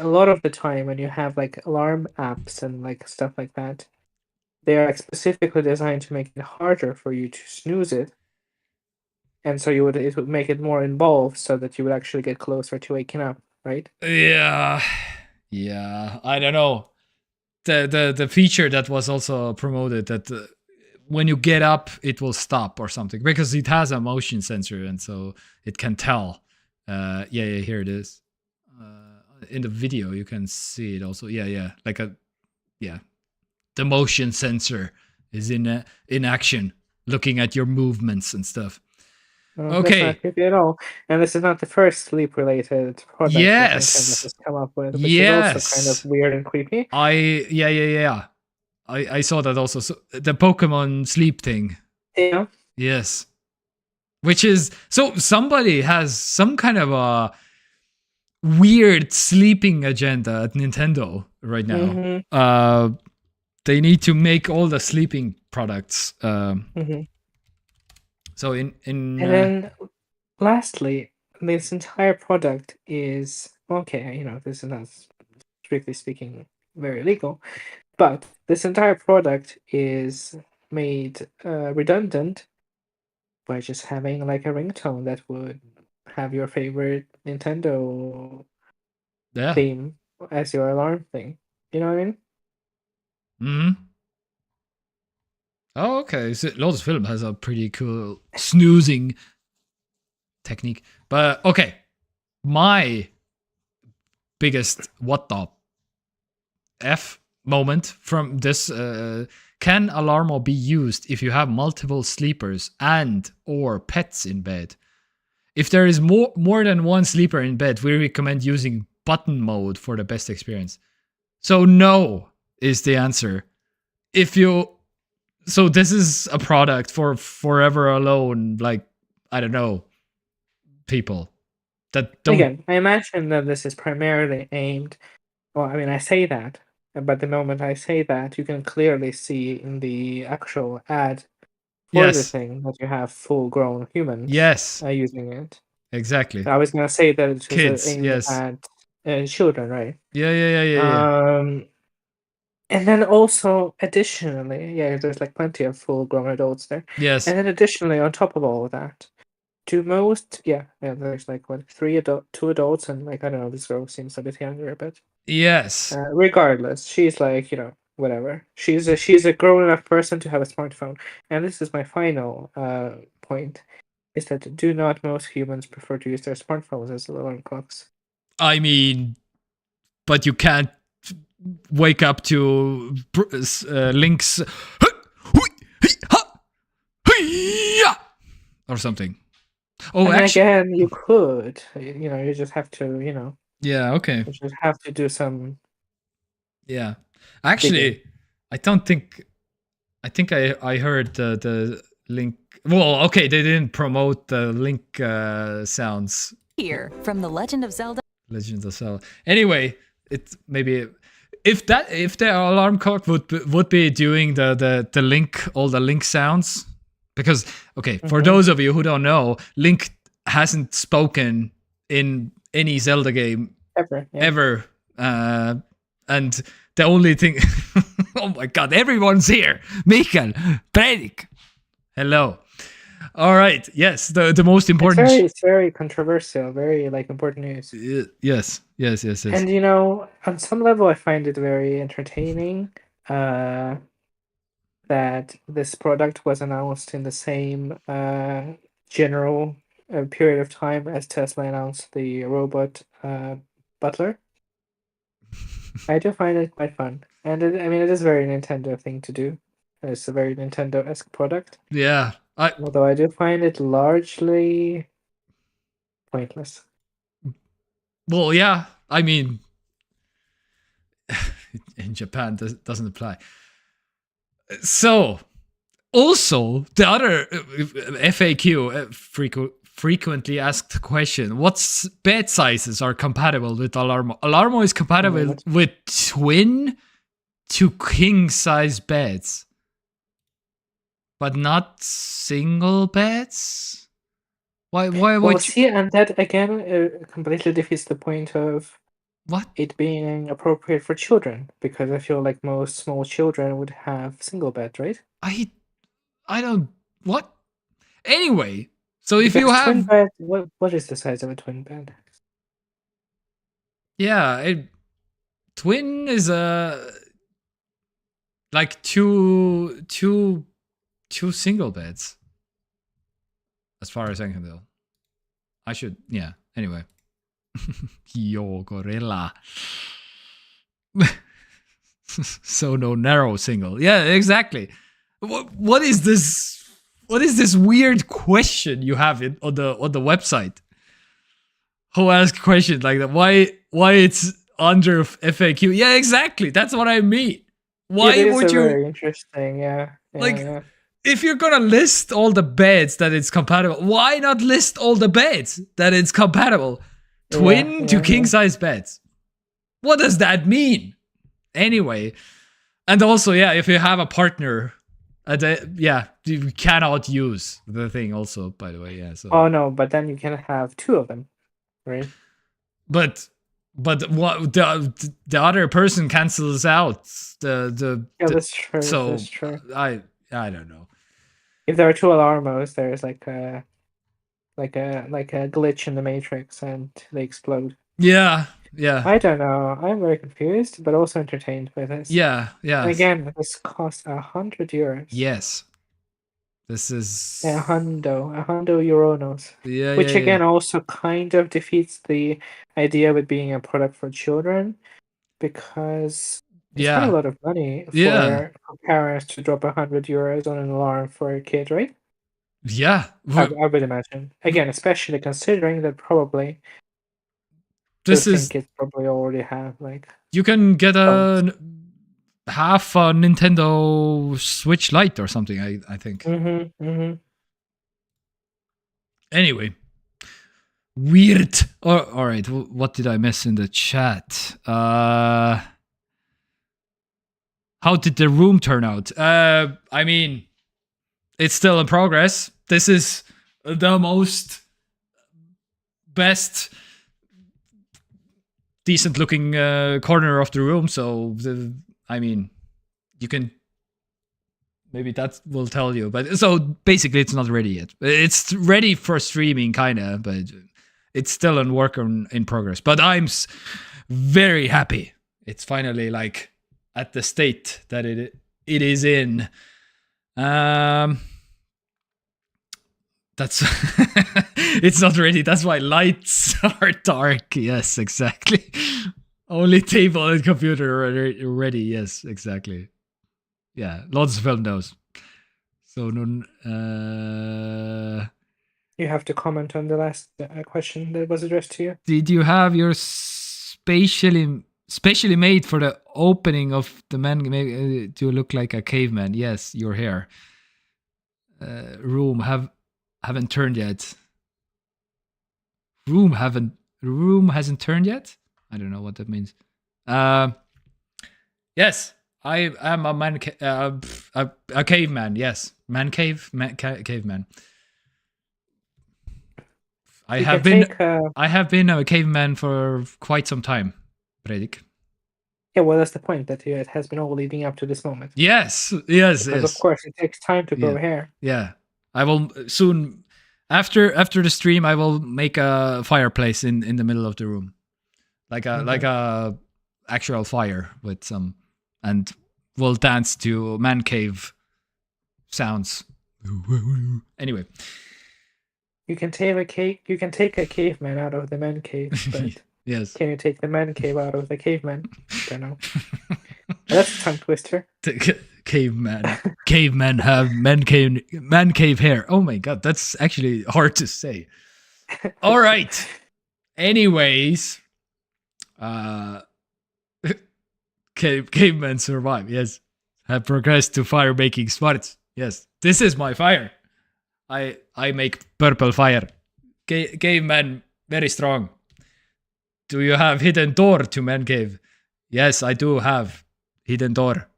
lot of the time when you have like alarm apps and like stuff like that, they are like specifically designed to make it harder for you to snooze it. And so it would make it more involved so that you would actually get closer to waking up, right? Yeah. I don't know. The feature that was also promoted that when you get up, it will stop or something because it has a motion sensor and so it can tell. Yeah, here it is. In the video, you can see it also. Yeah, the motion sensor is in action, looking at your movements and stuff. Okay. That's not creepy at all. And this is not the first sleep-related product that Nintendo has come up with, which is also kind of weird and creepy. Yeah. I saw that also. So, the Pokemon sleep thing. Yeah. Yes. Which is... So somebody has some kind of a weird sleeping agenda at Nintendo right now. Mm-hmm. They need to make all the sleeping products. So and then lastly, this entire product is... Okay, this is not, strictly speaking, very legal. But this entire product is made redundant by just having like a ringtone that would have your favorite Nintendo theme as your alarm thing. You know what I mean? Mm-hmm. Oh, okay. So Lotus Film has a pretty cool snoozing technique. But okay, my biggest what the F moment from this, can Alarmo be used if you have multiple sleepers and or pets in bed? If there is more than one sleeper in bed, we recommend using button mode for the best experience. So no is the answer. So this is a product for forever alone, like, I don't know, people that don't... Again, I imagine that this is primarily aimed... Well, I mean, I say that, but the moment I say that, you can clearly see in the actual ad for the thing that you have full-grown humans using it. Exactly. I was going to say that it was kids, aimed at children, right? Yeah. And then also, additionally, there's like plenty of full-grown adults there. Yes. And then additionally, on top of all of that, there's like what, 2 adults and like, I don't know, this girl seems a bit younger, but yes. Regardless, she's like, whatever. She's a grown enough person to have a smartphone. And this is my final point: is that do not most humans prefer to use their smartphones as alarm clocks? I mean, but you can't wake up to links or something. Oh, and actually, again, you could. You just have to. Yeah. Okay. You just have to do some. Yeah. Actually, I think I heard the link. Well, okay, they didn't promote the link sounds. Here from The Legend of Zelda. Legends of Zelda. Anyway, it maybe if the alarm clock would be doing the link, all the link sounds, because okay, for those of you who don't know, Link hasn't spoken in any Zelda game ever, and the only thing, oh my god, everyone's here. Mikael, Predik, hello. All right, yes, the most important. It's very controversial, very like important news. Yes. And on some level, I find it very entertaining that this product was announced in the same general period of time as Tesla announced the robot butler. I do find it quite fun, and it is a very Nintendo thing to do. It's a very Nintendo-esque product. Yeah, Although I do find it largely pointless. Well, yeah, I mean, in Japan, doesn't apply. So, also, the other FAQ, frequently asked question, what bed sizes are compatible with Alarmo? Alarmo is compatible with twin to king-size beds, but not single beds? Why Well, see, and that again completely defeats the point of what? It being appropriate for children, because I feel like most small children would have single bed, right? I don't, what? Anyway, so if you Because have... twin bed, what is the size of a twin bed? Yeah, twin is like two single beds, as far as I can tell. I should, yeah. Anyway, yo gorilla. So no narrow single. Yeah, exactly. What is this? What is this weird question you have on the website? Who asked questions like that? Why it's under FAQ? Yeah, exactly. That's what I mean. Why would you? Very interesting. Yeah. If you're gonna list all the beds that it's compatible, why not list all the beds that it's compatible? Twin to king size beds. What does that mean? Anyway, and also, yeah, if you have a partner, you cannot use the thing. Also, by the way, yeah. So. Oh no, but then you can have two of them, right? But what the other person cancels out the. Yeah, that's true. So that's true. I don't know. If there are two Alarmos, there's like a glitch in the matrix and they explode. Yeah. I don't know. I'm very confused, but also entertained by this. Yeah. And again, this costs €100. Yes. This is a hundo Euronos. Yeah. Which again also kind of defeats the idea with being a product for children, because it's quite a lot of money for parents to drop €100 on an alarm for a kid, right? Yeah. I would imagine. Again, especially considering that probably kids probably already have like. You can get half a Nintendo Switch Lite or something. I think. Anyway, weird. All right. What did I miss in the chat? How did the room turn out? I mean, it's still in progress. This is the most best decent looking corner of the room, so I mean, you can maybe that will tell you, but so basically it's not ready yet. It's ready for streaming kinda, but it's still in work in progress. But I'm very happy it's finally like at the state that it is in. That's it's not ready. That's why lights are dark. Yes, exactly. Only table and computer are ready. Yes, exactly. Yeah, lots of film knows. So you have to comment on the last question that was addressed to you. Did you have your specially made for the opening of the man to look like a caveman? Yes, your hair. Room haven't turned yet. Room room hasn't turned yet. I don't know what that means. Yes, I am a a caveman. Yes, caveman. I You have can been take, I have been a caveman for quite some time, Predik. yeah, well, that's the point, that it has been all leading up to this moment. Yes. Because, of Yes. course, it takes time to grow Yeah. hair. Yeah. I will soon, after the stream, I will make a fireplace in the middle of the room. Like a actual fire with some, and we'll dance to man cave sounds. Anyway. You can take a caveman out of the man cave, but Yes. can you take the man cave out of the caveman? Don't know. That's a tongue twister. Cavemen have man cave hair. Oh my god, that's actually hard to say. All right. Anyways, cavemen survive. Yes, have progressed to fire making smarts. Yes, this is my fire. I make purple fire. Caveman very strong. Do you have hidden door to man cave? Yes, I do have hidden door.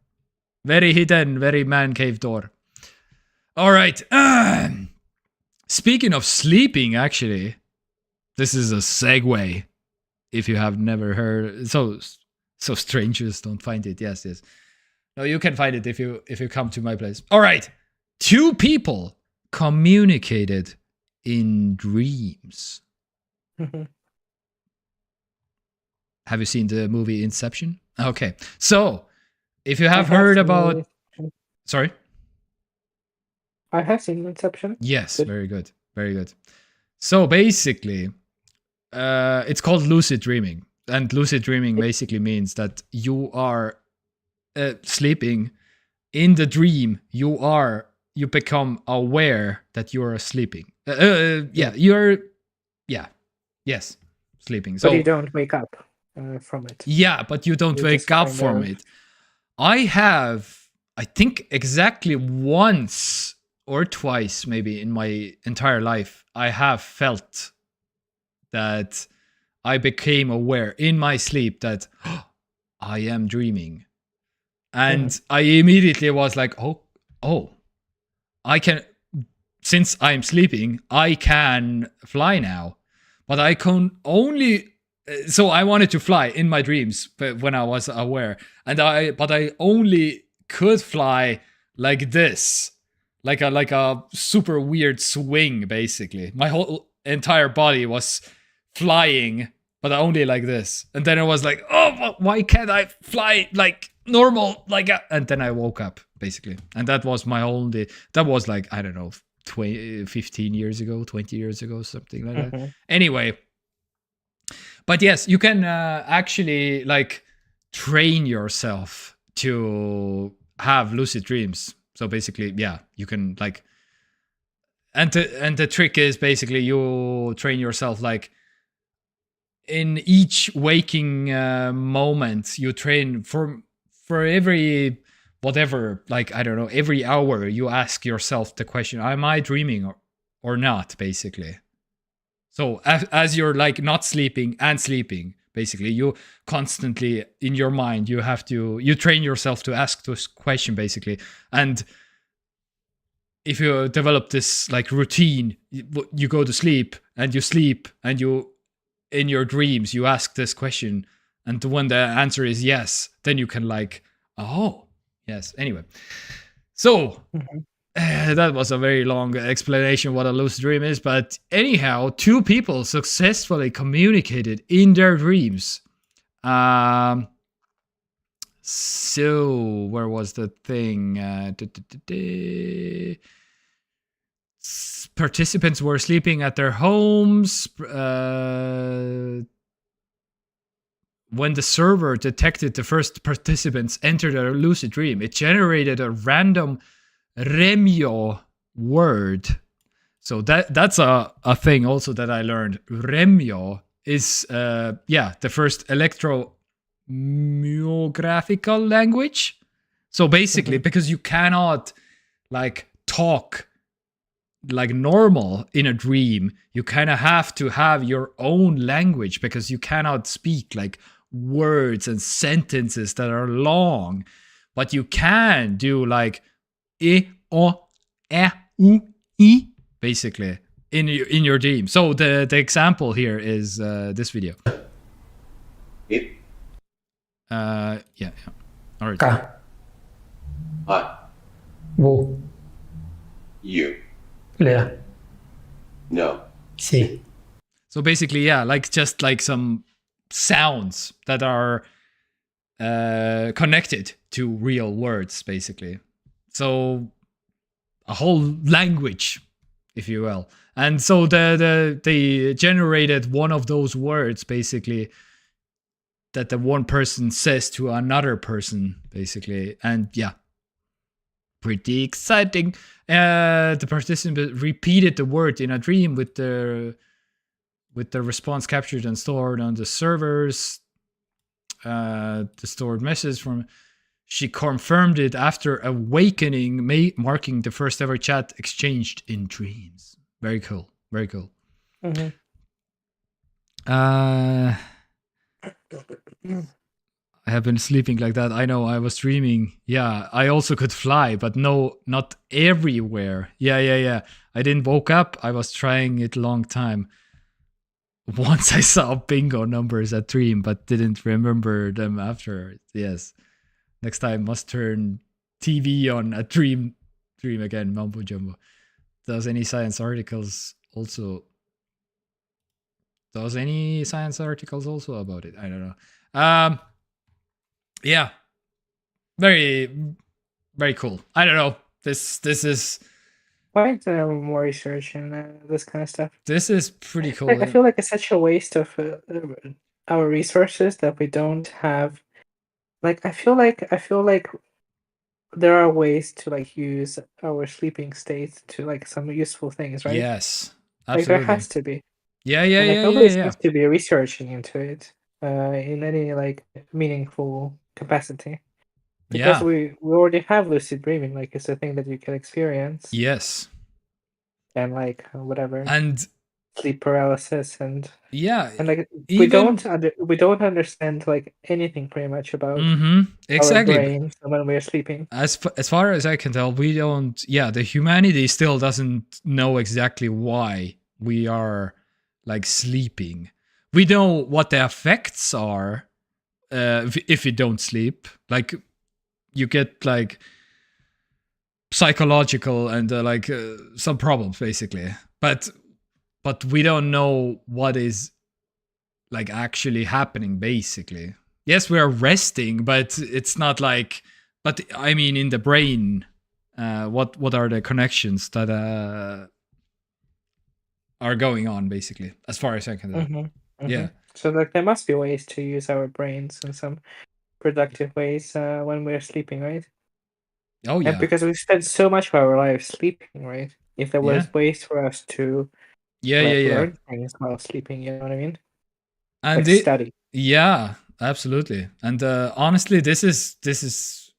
Very hidden, very man cave door. All right. Speaking of sleeping, actually, this is a segue. If you have never heard, so strangers don't find it. Yes. No, you can find it if you come to my place. All right. 2 people communicated in dreams. Have you seen the movie Inception? Okay. So, if you have heard about... Sorry? I have seen Inception. Yes, Good. very good. Very good. So, basically, it's called lucid dreaming. And lucid dreaming basically means that you are sleeping. In the dream, you become aware that you are sleeping. Yes, sleeping. So But you don't wake up from it. yeah, but you don't You wake just up kind from of- it. I think exactly once or twice, maybe in my entire life, I have felt that I became aware in my sleep that I am dreaming. And I immediately was like, oh, I can, since I'm sleeping, I can fly now. But I can only, so I wanted to fly in my dreams when I was aware. But I only could fly like this, like a super weird swing, basically. My whole entire body was flying, but only like this. And then I was like, oh, why can't I fly like normal? And then I woke up, basically. And that was that was like, I don't know, 15 years ago, 20 years ago, something like that. Anyway. But yes, you can actually like train yourself to have lucid dreams. So basically, yeah, you can like, and the trick is basically you train yourself like in each waking moment. You train for every whatever, like I don't know, every hour you ask yourself the question: am I dreaming or not? Basically. So as you're like not sleeping and sleeping, basically, you constantly in your mind, you train yourself to ask this question, basically. And if you develop this like routine, you go to sleep and you in your dreams, you ask this question. And when the answer is yes, then you can like, oh, yes. Anyway, so that was a very long explanation what a lucid dream is. But anyhow, 2 people successfully communicated in their dreams. So where was the thing? Participants were sleeping at their homes. When the server detected the first participants entered a lucid dream, it generated a random Remyo word. So that's a thing also that I learned. Remyo is the first electromyographical language. So basically, because you cannot like talk like normal in a dream, you kind of have to have your own language because you cannot speak like words and sentences that are long, but you can do like e o e u I basically in your dream. So the example here is this video. It. Yeah. All right. K. I. Vô. You. Le. No. Si. So basically, yeah, like just like some sounds that are connected to real words, basically. So a whole language, if you will. And so they generated one of those words, basically, that the one person says to another person, basically. And yeah, pretty exciting. The participant repeated the word in a dream with the response captured and stored on the servers. The stored message from she confirmed it after awakening, marking the first ever chat exchanged in dreams. Very cool. Very cool. Mm-hmm. I have been sleeping like that. I know, I was dreaming. Yeah, I also could fly, but no, not everywhere. Yeah. I didn't woke up. I was trying it a long time. Once I saw bingo numbers at dream, but didn't remember them after. Yes. Next time must turn TV on at dream again. Mumbo jumbo. Does any science articles also about it? I don't know. Yeah. Very, very cool. I don't know. This is. Why is there more research in this kind of stuff? This is pretty cool. I feel like it's such a waste of our resources that we don't have. Like I feel like there are ways to like use our sleeping state to like some useful things, right? Yes, absolutely. Like there has to be. Yeah. Seems to be researching into it in any like meaningful capacity. Because we already have lucid dreaming, like it's a thing that you can experience. Yes. And like whatever. And sleep paralysis and yeah. And like we don't understand like anything pretty much about exactly our brains when we're sleeping. As far as I can tell, we don't. Yeah, the humanity still doesn't know exactly why we are like sleeping. We know what the effects are if you don't sleep. Like you get like psychological and like some problems basically, but we don't know what is like actually happening basically. Yes, we are resting, but it's not like, but I mean in the brain, what are the connections that are going on basically, as far as I can tell. Yeah. So like there must be ways to use our brains in some productive ways when we're sleeping, right? Oh yeah. And because we spend so much of our lives sleeping, right? If there was ways for us to learn things while sleeping, you know what I mean? And like study. Yeah, absolutely. And honestly, this is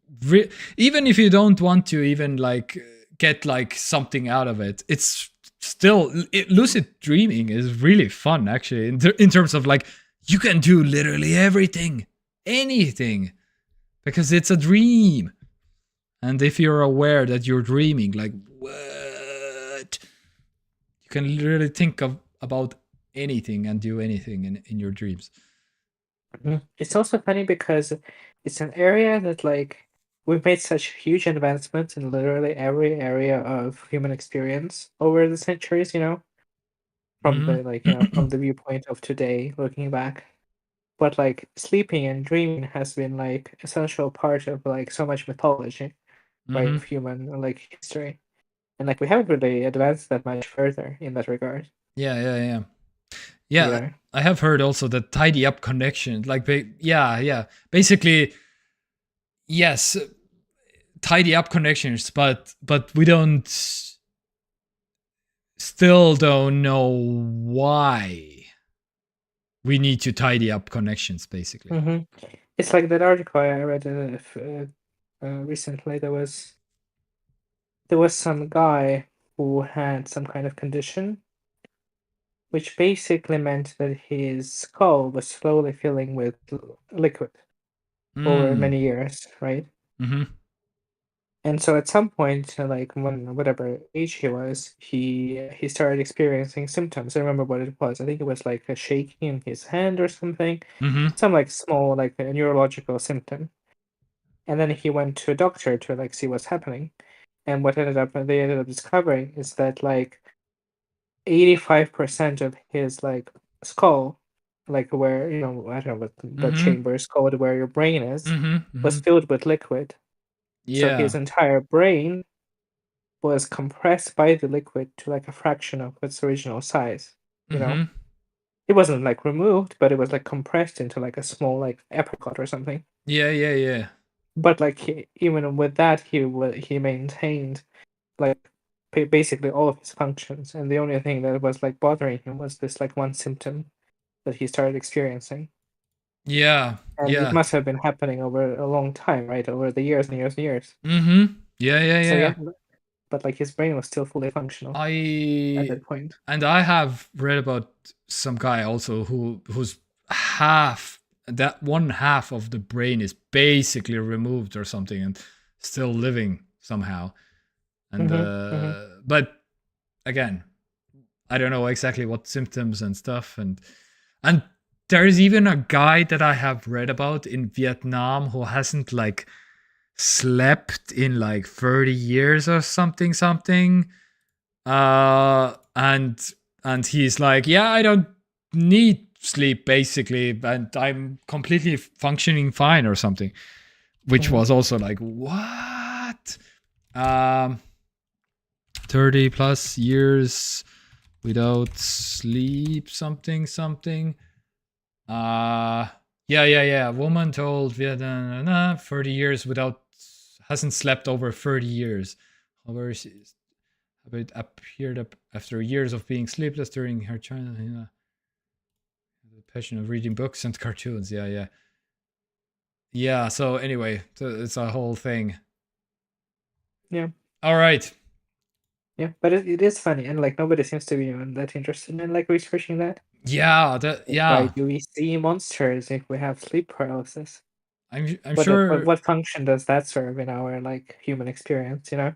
even if you don't want to even like get like something out of it, it's still lucid dreaming is really fun actually in terms of like you can do literally anything because it's a dream. And if you're aware that you're dreaming, like what, you can literally think about anything and do anything in your dreams. It's also funny because it's an area that like we've made such huge advancements in literally every area of human experience over the centuries, you know, from the like from the viewpoint of today looking back. But like sleeping and dreaming has been like essential part of like so much mythology, right, of human like history. And like we haven't really advanced that much further in that regard. Yeah. I have heard also that tidy up connection, like basically, yes, tidy up connections, but we still don't know why we need to tidy up connections, basically. It's like that article I read recently. There was some guy who had some kind of condition, which basically meant that his skull was slowly filling with liquid over many years, right? Mm-hmm. And so at some point, like when whatever age he was, he started experiencing symptoms. I remember what it was. I think it was like a shaking in his hand or something, Mm-hmm. some like small like a neurological symptom. And then he went to a doctor to like see what's happening. And what they ended up discovering is that like 85% of his like skull, like where I don't know what the Mm-hmm. chamber is called, where your brain is, Mm-hmm. was filled with liquid. So Yeah. his entire brain was compressed by the liquid to like a fraction of its original size. You know, Mm-hmm. it wasn't like removed, but it was like compressed into like a small like apricot or something. Yeah. But like even with that, he maintained like basically all of his functions, and the only thing that was like bothering him was this like one symptom that he started experiencing. Yeah. And it must have been happening over a long time, right? Over the years and years and years. Mm-hmm. Yeah. So yeah, but like his brain was still fully functional at I that point. have read about some guy also who's one half of the brain is basically removed or something and still living somehow. And but again, I don't know exactly what symptoms and stuff, and there's even a guy that I have read about in Vietnam who hasn't like slept in like 30 years or something and he's like, yeah, I don't need sleep basically, and I'm completely functioning fine or something, which was also like, what? 30 plus years without sleep, something. Yeah. Woman told Vietnam 30 years hasn't slept over 30 years. However, it appeared up after years of being sleepless during her childhood. Yeah. The passion of reading books and cartoons. Yeah. So anyway, it's a whole thing. Yeah. All right. Yeah, but it is funny, and like nobody seems to be even that interested in like researching that. Yeah. Why do we see monsters if we have sleep paralysis? I'm sure. What function does that serve in our like human experience? You know.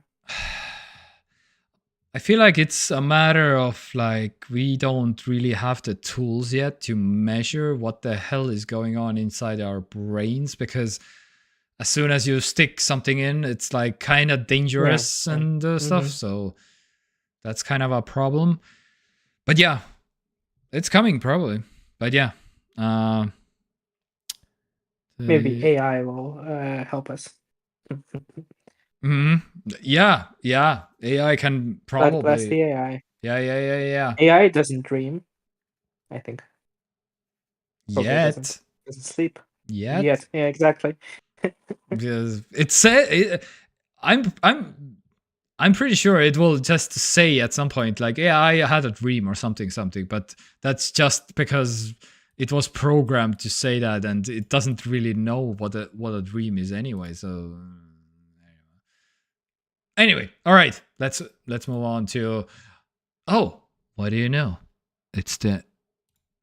I feel like it's a matter of like we don't really have the tools yet to measure what the hell is going on inside our brains, because as soon as you stick something in, it's like kind of dangerous and stuff. So that's kind of a problem. But yeah, it's coming probably. But yeah. Maybe AI will help us. Yeah. AI can probably. Bless the AI. Yeah. AI doesn't dream, I think. Probably Yet. Doesn't sleep. Yet. Yeah, exactly. Because I'm pretty sure it will just say at some point like, yeah, I had a dream or something, but that's just because it was programmed to say that, and it doesn't really know what a dream is anyway. So anyway, all right, let's move on to, oh, what do you know? It's the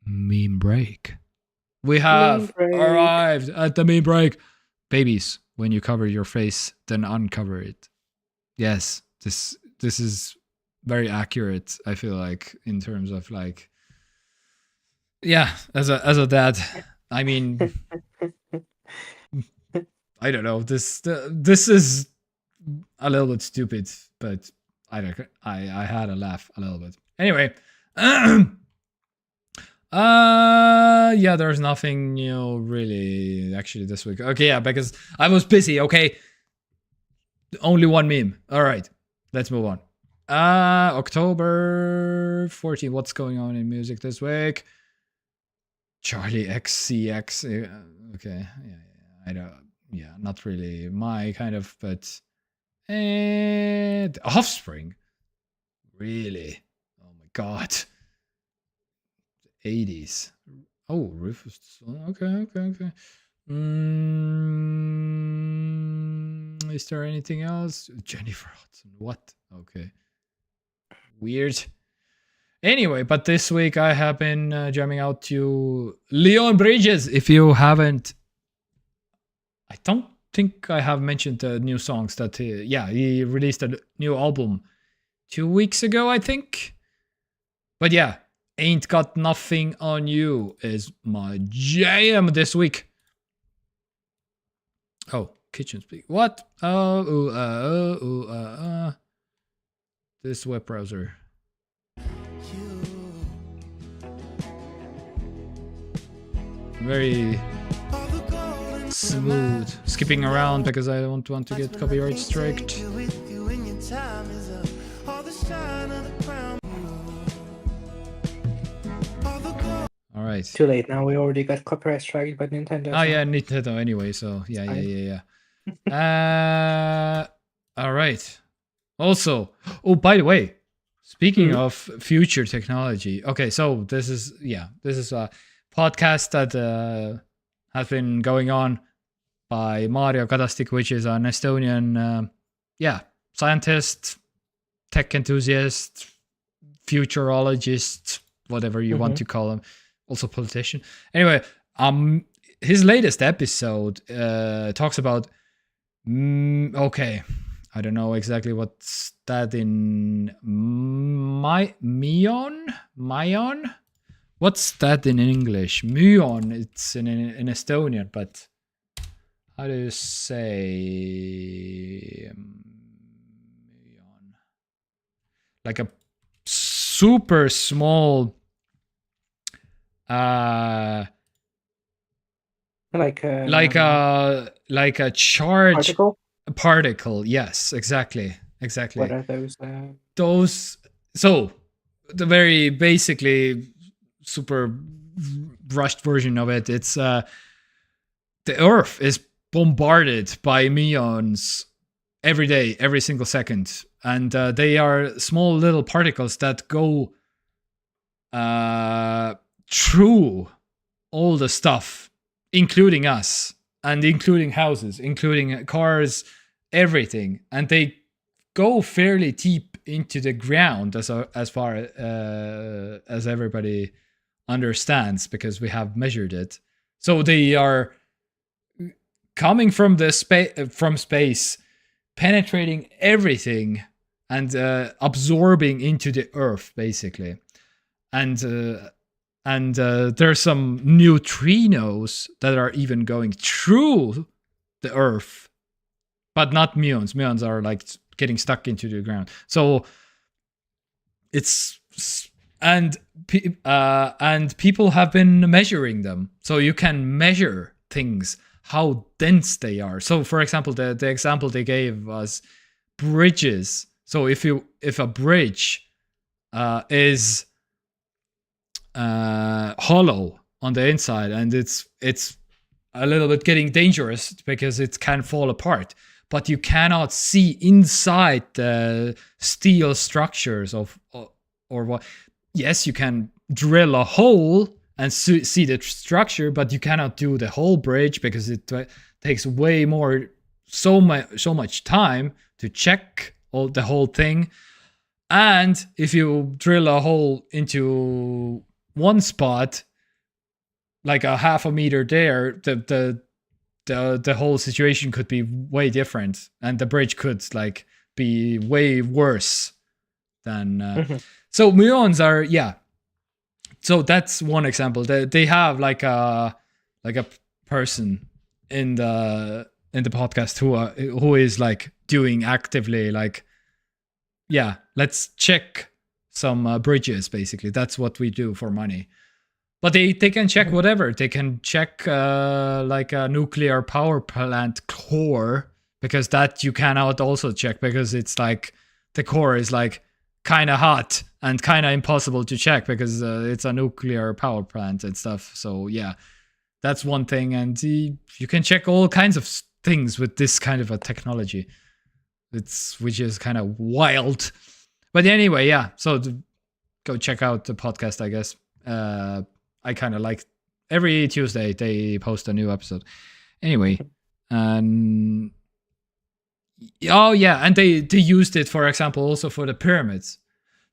meme break. We have arrived at the meme break. Babies, when you cover your face, then uncover it. Yes, this is very accurate, I feel like, in terms of like, yeah, as a dad, I mean, I don't know, this is a little bit stupid, but I had a laugh a little bit. Anyway, yeah, there's nothing new really actually this week. Okay, yeah, because I was busy. Okay, only one meme. All right, let's move on. October 14. What's going on in music this week? Charlie XCX. Okay, yeah, I don't. Yeah, not really my kind of, but Offspring. Really? Oh my god. 80s. Oh, Rufus. Okay. Is there anything else? Jennifer Hudson. What? Okay. Weird. Anyway, but this week I have been jamming out to Leon Bridges. If you haven't, I don't think I have mentioned the new songs that he released a new album 2 weeks ago, I think. But yeah, Ain't Got Nothing on You is my jam this week. Oh, kitchen speak. What? This web browser. Very smooth. Skipping around because I don't want to get copyright striked. Alright. Too late now. We already got copyright strike by Nintendo. Oh yeah, Nintendo anyway, so yeah. Alright. Also, oh, by the way, speaking of future technology, okay, so this is a podcast that has been going on by Mario Kadastik, which is an Estonian, scientist, tech enthusiast, futurologist, whatever you want to call him, also politician. Anyway, his latest episode talks about, okay, I don't know exactly what's that in Myon? What's that in English? Myon, it's in Estonian, but how do you say Myon? Like a super small like a charge particle. Yes, exactly. What are those? So the very basically super rushed version of it, it's the Earth is bombarded by muons every day, every single second, and they are small little particles that go through all the stuff, including us and including houses, including cars, everything, and they go fairly deep into the ground as far as everybody understands, because we have measured it. So they are coming from space, penetrating everything and absorbing into the Earth, basically. And there's some neutrinos that are even going through the Earth, but not muons. Muons are like getting stuck into the ground. So it's and people have been measuring them. So you can measure things, how dense they are. So for example, the example they gave was bridges. So if a bridge is hollow on the inside, and it's a little bit getting dangerous because it can fall apart, but you cannot see inside the steel structures of or what. Yes, you can drill a hole and see the structure, but you cannot do the whole bridge because it takes way more, so much time to check the whole thing. And if you drill a hole into one spot, like a half a meter there, the whole situation could be way different, and the bridge could like be way worse than. So muons are So that's one example. They have like a person in the podcast who is like doing actively like, let's check some bridges. Basically, that's what we do for money. But they can check whatever. They can check like a nuclear power plant core, because that you cannot also check, because it's like the core is like kind of hot and kind of impossible to check because it's a nuclear power plant and stuff. So yeah, that's one thing. And you can check all kinds of things with this kind of a technology, which is kind of wild. But anyway, so go check out the podcast, I guess. I kind of like every Tuesday they post a new episode. Anyway, and and they used it, for example, also for the pyramids.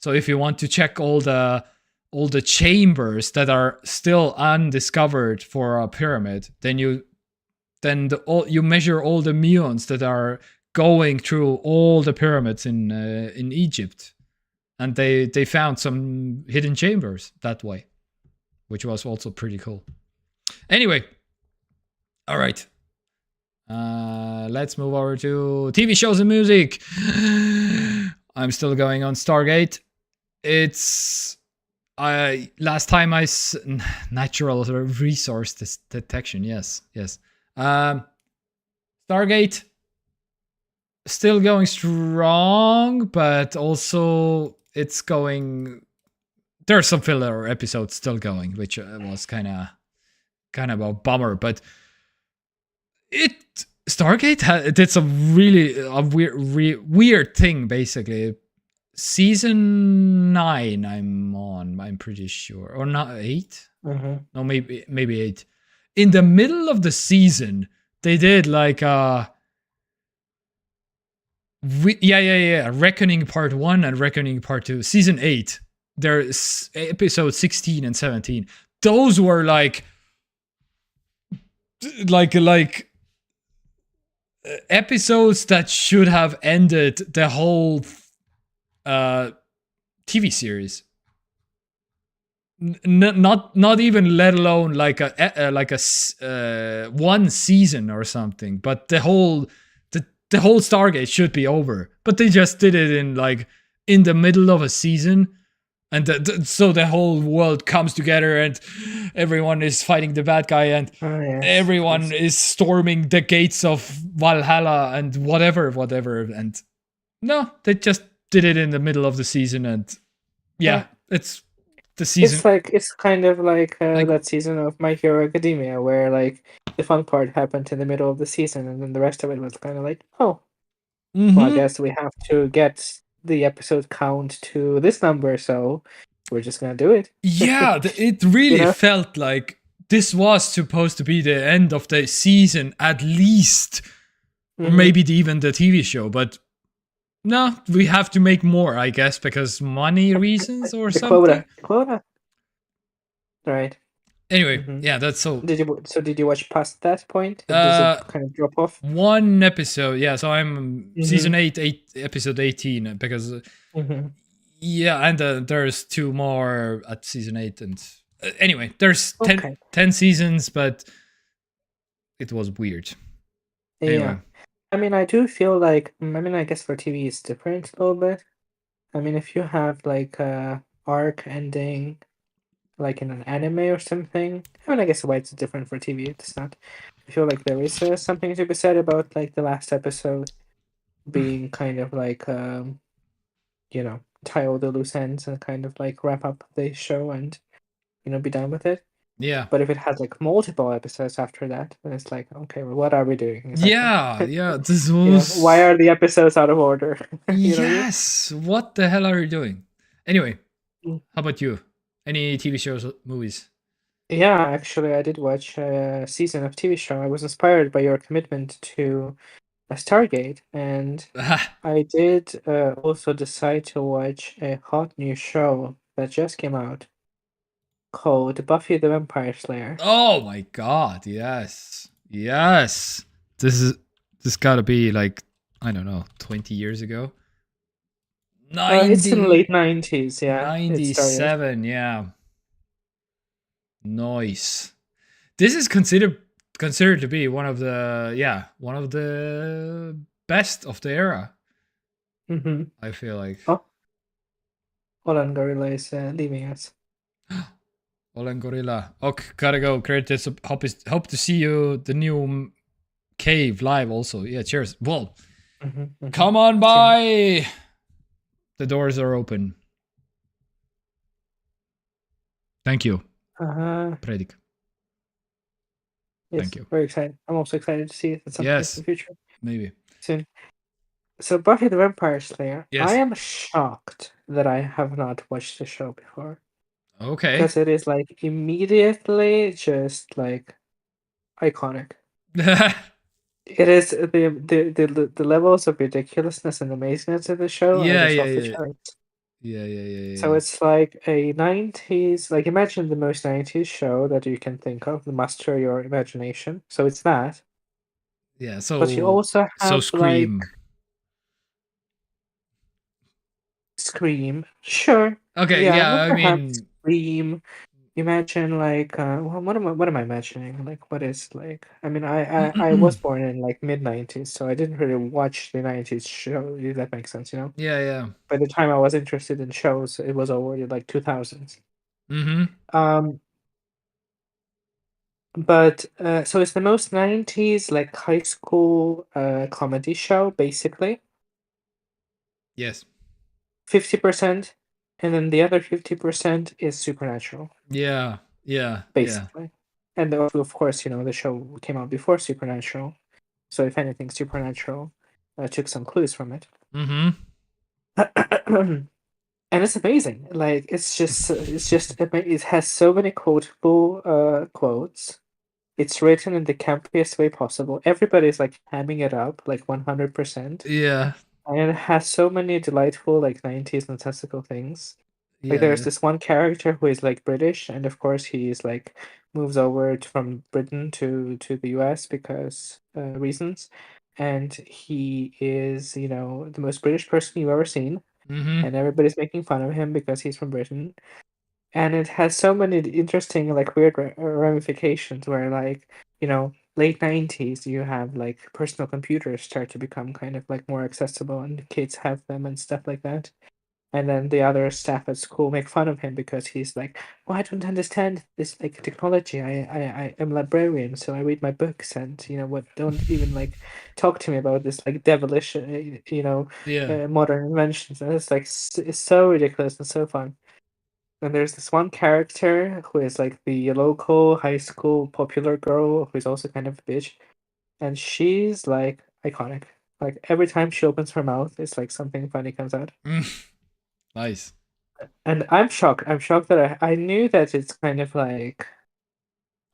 So if you want to check all the chambers that are still undiscovered for a pyramid, then you measure all the muons that are going through all the pyramids in Egypt, and they found some hidden chambers that way, which was also pretty cool. Anyway, all right. Let's move over to TV shows and music. I'm still going on Stargate. It's last time natural resource detection. Yes. Stargate still going strong, but also it's going. There are some filler episodes still going, which was kind of a bummer, but Stargate did some really weird thing. Basically, season 9 I'm pretty sure, or not 8. No, maybe 8. In the middle of the season, they did like Reckoning Part 1 and Reckoning Part 2. Season 8, there's episode 16 and 17. Those were like episodes that should have ended the whole TV series. Not even let alone like a one season or something, but the whole Stargate should be over. But they just did it in the middle of a season, and so the whole world comes together and everyone is fighting the bad guy, and everyone is storming the gates of Valhalla and whatever. And no, they just did it in the middle of the season, and it's the season. It's kind of like that season of My Hero Academia, where like the fun part happened in the middle of the season, and then the rest of it was kind of like, well, I guess we have to get the episode count to this number, so we're just gonna do it. Yeah, it really felt like this was supposed to be the end of the season, at least, or maybe even the TV show. But no, we have to make more, I guess, because money reasons or something. Quota. Right. Anyway, that's so. Did you watch past that point? Does it kind of drop off? One episode, yeah. So I'm season 8, episode 18, because and there's 2 more at season 8, and anyway, there's 10 seasons, but it was weird. Yeah. Anyway. I mean, I do feel like, I guess for TV it's different a little bit. I mean, if you have like a arc ending, like in an anime or something, I mean, I guess why it's different for TV, it's not. I feel like there is something to be said about like the last episode being kind of like, tie all the loose ends and kind of like wrap up the show and, be done with it. Yeah. But if it has like multiple episodes after that, then it's like, okay, well, what are we doing? Exactly? Yeah. This was. Why are the episodes out of order? Yes. What the hell are you doing? Anyway, how about you? Any TV shows, movies? Yeah, actually, I did watch a season of TV show. I was inspired by your commitment to Stargate, and I did also decide to watch a hot new show that just came out called Buffy the Vampire Slayer. Oh my god, yes. This gotta be like, I don't know, 20 years ago. It's in the late 90s, yeah. 97, yeah. Nice. This is considered to be one of the best of the era. I feel like. Oh, Olan Gorilla is leaving us. Olan Gorilla. Okay, gotta go. Creators, hope to see you the new cave live also. Yeah, cheers. Well, come on by. The doors are open. Thank you. Predik. Yes, Thank you. Very excited. I'm also excited to see it at some point in the future. Maybe. Soon. So Buffy the Vampire Slayer. Yes. I am shocked that I have not watched the show before. Okay. Because it is like immediately just like iconic. It is the levels of ridiculousness and amazingness of the show. Yeah. Yeah. So it's like a 90s, like imagine the most 90s show that you can think of, muster your imagination. So it's that. Yeah. But you also So have like Scream. Scream. Sure. Okay. Yeah, Yeah. well, I perhaps mean. Scream. Imagine like what am I imagining? Like what is like I mean I was born in like mid 90s, so I didn't really watch the 90s show, if that makes sense, you know? Yeah. By the time I was interested in shows, it was already like 2000s. Mm-hmm. Um but so it's the most 90s like high school comedy show basically. Yes. 50%, and then the other 50% is supernatural. Yeah. Basically. And of course, the show came out before Supernatural, so if anything, Supernatural took some clues from it. Mm-hmm. And it's amazing. Like it has so many quotable quotes. It's written in the campiest way possible. Everybody's like hamming it up like 100%. Yeah. And it has so many delightful like 90s nonsensical things. Like Yeah. there's this one character who is like British, and of course he's like moves over from Britain to the US because reasons, and he is the most British person you've ever seen, Mm-hmm. and everybody's making fun of him because he's from Britain, and it has so many interesting like weird ramifications where like late 90s you have like personal computers start to become kind of like more accessible and kids have them and stuff like that. And then the other staff at school make fun of him because he's like, "Well, I don't understand this like technology. I am librarian, so I read my books, and what? Don't even like talk to me about this like devilish, Yeah. modern inventions." And it's like it's so ridiculous and so fun. And there's this one character who is like the local high school popular girl who's also kind of a bitch, and she's like iconic. Like every time she opens her mouth, it's like something funny comes out. Nice. And I'm shocked. I'm shocked that I knew that it's kind of like.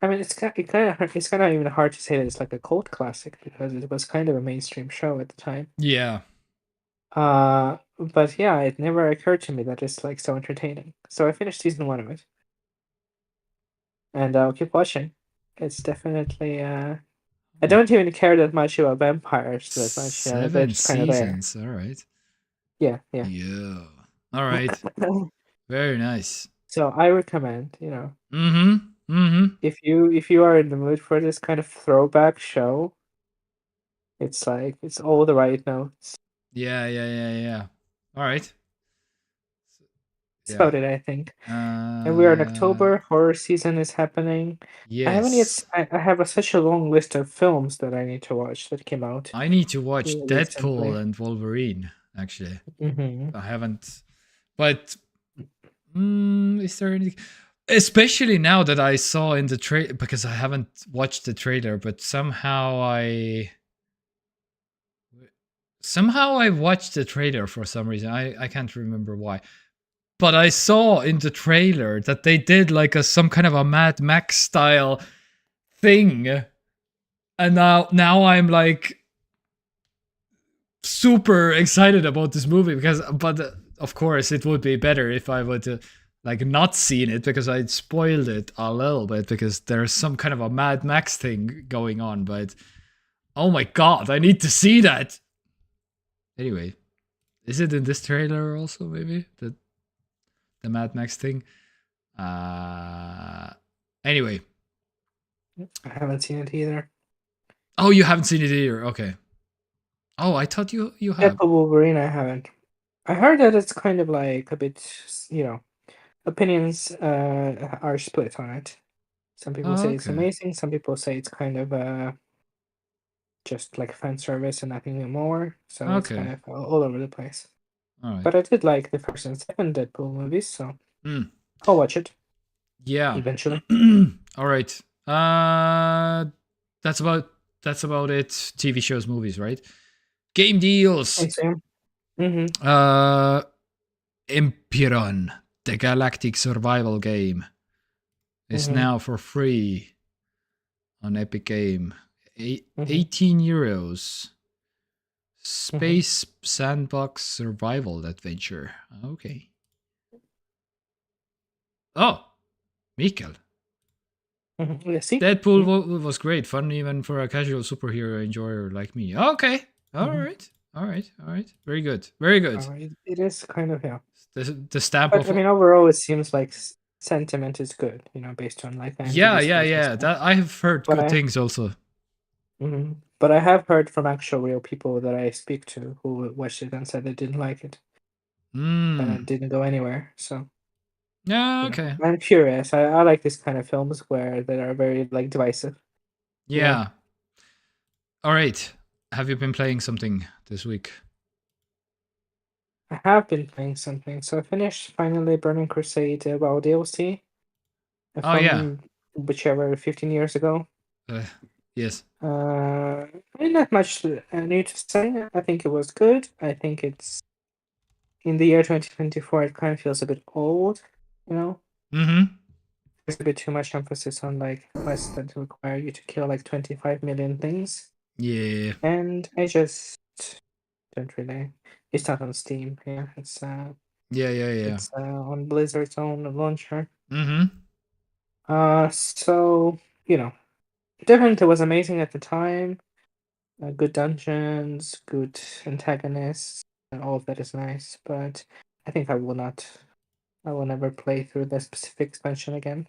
I mean, it's kind of it's kind of even hard to say that it's like a cult classic because it was kind of a mainstream show at the time. Yeah. But yeah, it never occurred to me that it's like so entertaining. So I finished season 1 of it, and I'll keep watching. It's definitely. I don't even care that much about vampires that much. They're 7 just kind of there. seasons. All right. Yeah. Yeah. All right. Very nice. So I recommend. Mm-hmm. Mm-hmm. If you are in the mood for this kind of throwback show, it's like it's all the right notes. Yeah. All right. That's about it, I think. And we are in October. Horror season is happening. I haven't yet. Yes. I have such a long list of films that I need to watch that came out. I need to watch recently. Deadpool and Wolverine, actually. Mm-hmm. I haven't. But is there any? Especially now that I saw in the trailer, because I haven't watched the trailer, but somehow I watched the trailer for some reason. I can't remember why. But I saw in the trailer that they did like some kind of a Mad Max style thing. And now I'm like super excited about this movie but of course it would be better if I would like not seen it because I'd spoiled it a little bit because there's some kind of a Mad Max thing going on, but oh my god, I need to see that. Anyway, is it in this trailer also maybe? The Mad Max thing? Anyway. I haven't seen it either. Oh, you haven't seen it either. Okay. Oh, I thought you have. Deadpool Wolverine, I haven't. I heard that it's kind of like a bit, opinions are split on it. Some people say it's Okay. amazing. Some people say it's kind of just like fan service and nothing more. So it's Okay. kind of all over the place. All right. But I did like the first and second Deadpool movies, so I'll watch it. Yeah. Eventually. All right. That's about it. TV shows, movies, right? Game deals. Thanks, Sam. Mm-hmm. Empiron, the Galactic Survival game, is now for free on Epic Game. 18 euros. Space sandbox survival adventure. Okay. Oh, Mikkel. Yeah, see? Deadpool was great fun even for a casual superhero enjoyer like me. Okay. All right. Very good. Very good. It is kind of, yeah. The stamp But of I mean, overall, it seems like sentiment is good, based on like yeah. IMDb scores and stuff. That I have heard But good things also. But I have heard from actual real people that I speak to who watched it and said they didn't like it and it didn't go anywhere. So Yeah. Okay. I'm curious. I like this kind of films where they are very like divisive. Yeah. All right. Have you been playing something this week? I have been playing something. So I finished finally Burning Crusade WoW DLC. Oh, yeah. From whichever 15 years ago. Yes. I mean, not much new to say. I think it was good. I think it's in the year 2024. It kind of feels a bit old, Mm-hmm. There's a bit too much emphasis on like quests that require you to kill like 25 million things. Yeah. And I just don't really. It's not on Steam. Yeah, it's Yeah. It's on Blizzard's own launcher. Mm-hmm. So definitely was amazing at the time. Good dungeons, good antagonists, and all of that is nice. But I think I will never play through the specific expansion again.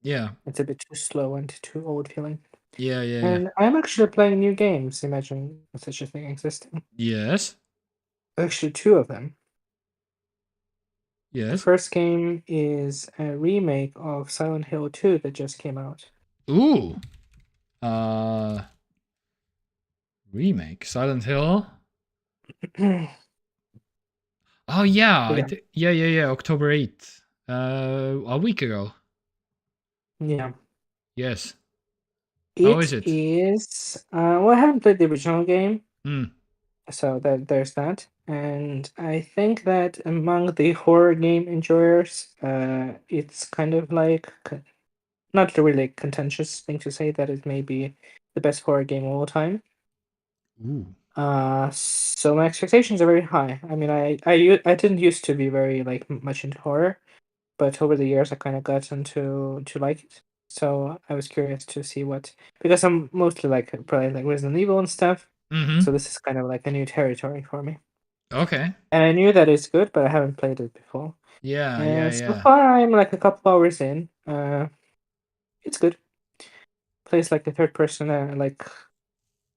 Yeah. It's a bit too slow and too old feeling. Yeah. And I'm actually playing new games. Imagine such a thing existing. Yes. Actually, 2 of them. The Yes. first game is a remake of Silent Hill 2 that just came out. Ooh. Remake Silent Hill. Oh yeah. Yeah. October 8th. A week ago. Yeah. Yes. How is it? Well, I haven't played the original game, Mm. so there's that. And I think that among the horror game enjoyers, it's kind of like not a really contentious thing to say that it may be the best horror game of all time. Ooh. So my expectations are very high. I mean, I didn't used to be very like much into horror, but over the years I kind of gotten to like it. So I was curious to see because I'm mostly like probably like Resident Evil and stuff. Mm-hmm. So this is kind of like a new territory for me. Okay. And I knew that it's good, but I haven't played it before. Yeah. So far I'm like a couple hours in. It's good. Plays like a third person,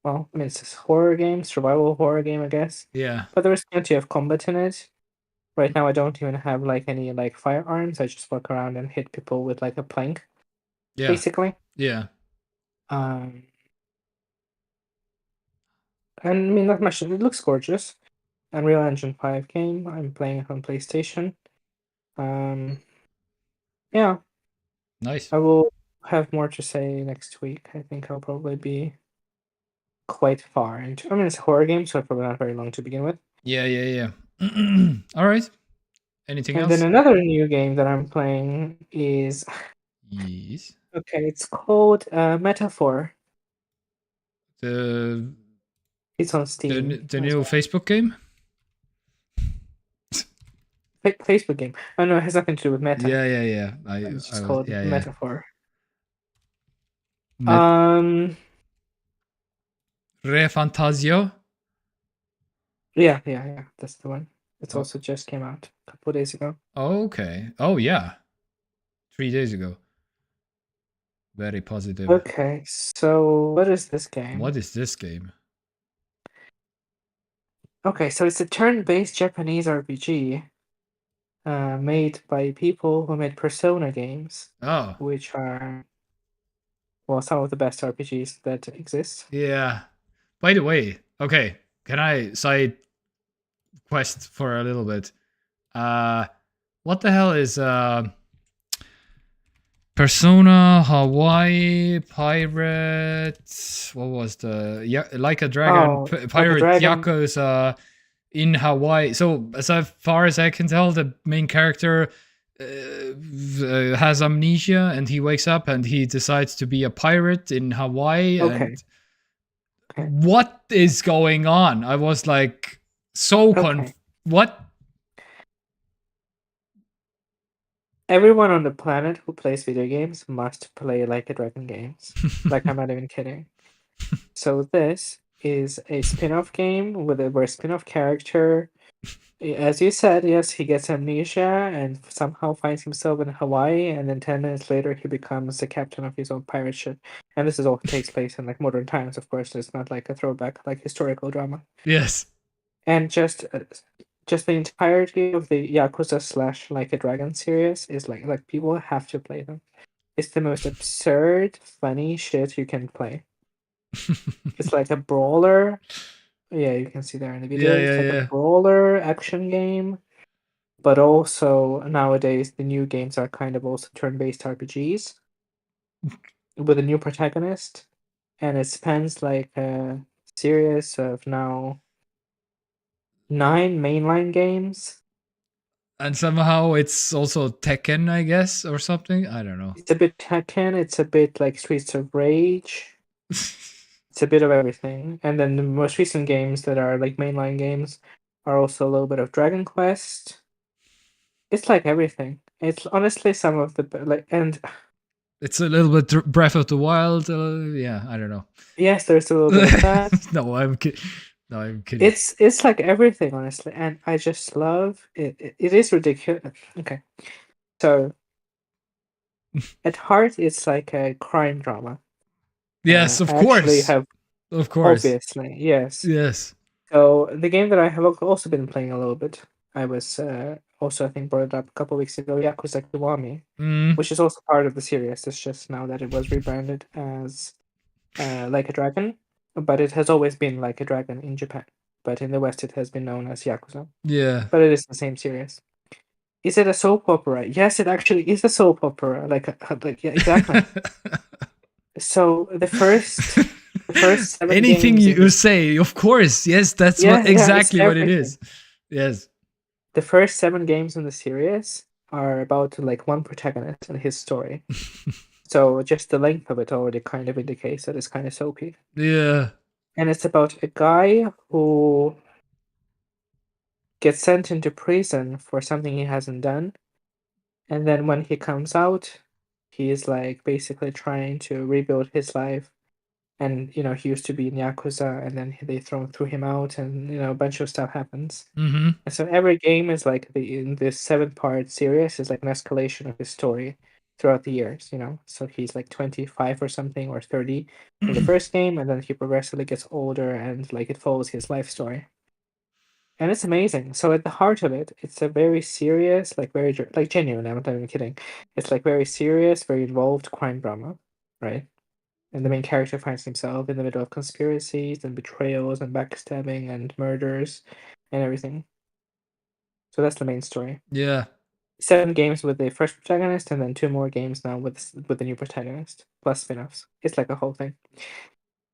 well, I mean it's a horror game, survival horror game, I guess. Yeah. But there is plenty of combat in it. Right now I don't even have like any like firearms. I just walk around and hit people with like a plank. Yeah. Basically. Yeah. And I mean, not much. It looks gorgeous. Unreal Engine 5 game. I'm playing it on PlayStation. Yeah. Nice. I will have more to say next week. I think I'll probably be quite far into. I mean, it's a horror game, so it's probably not very long to begin with. Yeah. All right. Anything And else? then another new game that I'm playing is. Yes. Okay, it's called Metaphor. It's on Steam. The new Facebook game? Facebook game. Oh no, it has nothing to do with Meta. Yeah. It's just called Metaphor. Re Fantasio? Yeah. That's the one. It's also just came out a couple of days ago. Okay. Oh yeah. 3 days ago. Very positive. Okay, so what is this game? What is this game? Okay, so it's a turn-based Japanese RPG made by people who made Persona games. Oh. Which are, well, some of the best RPGs that exist. Yeah. By the way, okay, can I side quest for a little bit? What the hell is Persona Hawaii Pirate? What was the Like a Dragon Pirate Like a Dragon. Yakuza in Hawaii? So as far as I can tell, the main character has amnesia and he wakes up and he decides to be a pirate in Hawaii. Okay. And what is going on? I was like so Okay. what? Everyone on the planet who plays video games must play Like a Dragon games. Like, I'm not even kidding. So this is a spin-off game with a very spin-off character. As you said, yes, he gets amnesia and somehow finds himself in Hawaii, and then 10 minutes later he becomes the captain of his own pirate ship. And this is all takes place in like modern times, of course. It's not like a throwback, like historical drama. Yes. And just the entirety of the Yakuza / Like a Dragon series is like people have to play them. It's the most absurd, funny shit you can play. It's like a brawler. Yeah, you can see there in the video. Yeah, It's yeah, like yeah. a brawler action game, but also nowadays the new games are kind of also turn-based RPGs with a new protagonist, and it spans like a series of now 9 mainline games. And somehow it's also Tekken, I guess, or something. I don't know. It's a bit Tekken, it's a bit like Streets of Rage. It's a bit of everything. And then the most recent games that are like mainline games are also a little bit of Dragon Quest. It's like everything. It's honestly some of the like, and It's a little bit Breath of the Wild. Yeah, I don't know. yes, there's a little bit of that. No, I'm kidding. No, I'm kidding. It's like everything, honestly, and I just love it. It is ridiculous. Okay, so at heart, it's like a crime drama. Yes, of I actually course. have, Of course. obviously, yes. Yes. So the game that I have also been playing a little bit, I was also I think brought it up a couple weeks ago, Yakuza Kiwami, Mm. which is also part of the series. It's just now that it was rebranded as Like a Dragon, but it has always been Like a Dragon in Japan. But in the West, it has been known as Yakuza. Yeah. But it is the same series. Is it a soap opera? Yes, it actually is a soap opera. Yeah, exactly. So the first 7 Anything games in you the- say, of course. Yes, that's Yeah, what yeah, it's exactly what it everything. is. Yes. The first 7 games in the series are about like one protagonist and his story. So just the length of it already kind of indicates that it's kind of soapy. Yeah. And it's about a guy who gets sent into prison for something he hasn't done. And then when he comes out, he is like basically trying to rebuild his life. And he used to be in Yakuza, and then they threw him out, and a bunch of stuff happens. Mm-hmm. And so every game is like in this 7-part series is like an escalation of his story throughout the years. So he's like 25 or something, or 30 in the first game, and then he progressively gets older, and like it follows his life story. And it's amazing. So at the heart of it, it's a very serious, like very like genuine. I'm not even kidding. It's like very serious, very involved crime drama, right? And the main character finds himself in the middle of conspiracies and betrayals and backstabbing and murders and everything. So that's the main story. Yeah. 7 games with the first protagonist, and then 2 more games now with the new protagonist, plus spin-offs. It's like a whole thing.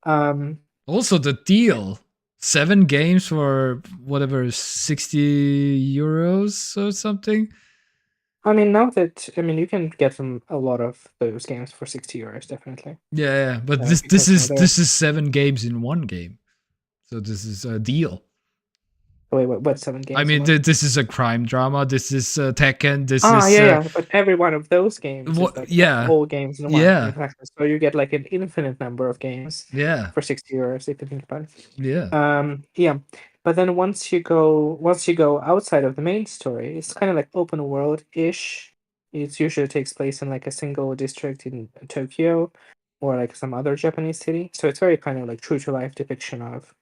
Also the deal. 7 games for whatever, 60 euros or something. I mean, now that you can get them a lot of those games for 60 euros, definitely. Yeah, but Yeah, this because this is 7 games in one game. So this is a deal. Wait, what 7 games? I mean, are what? this is a crime drama. This is Tekken. This is yeah. But every one of those games is like yeah. all games in one. Yeah. Exactly. So you get like an infinite number of games. Yeah. For 60 euros, if you think about it. Yeah. Yeah. But then once you go outside of the main story, it's kind of like open world-ish. It usually takes place in like a single district in Tokyo or like some other Japanese city. So it's very kind of like true to life depiction of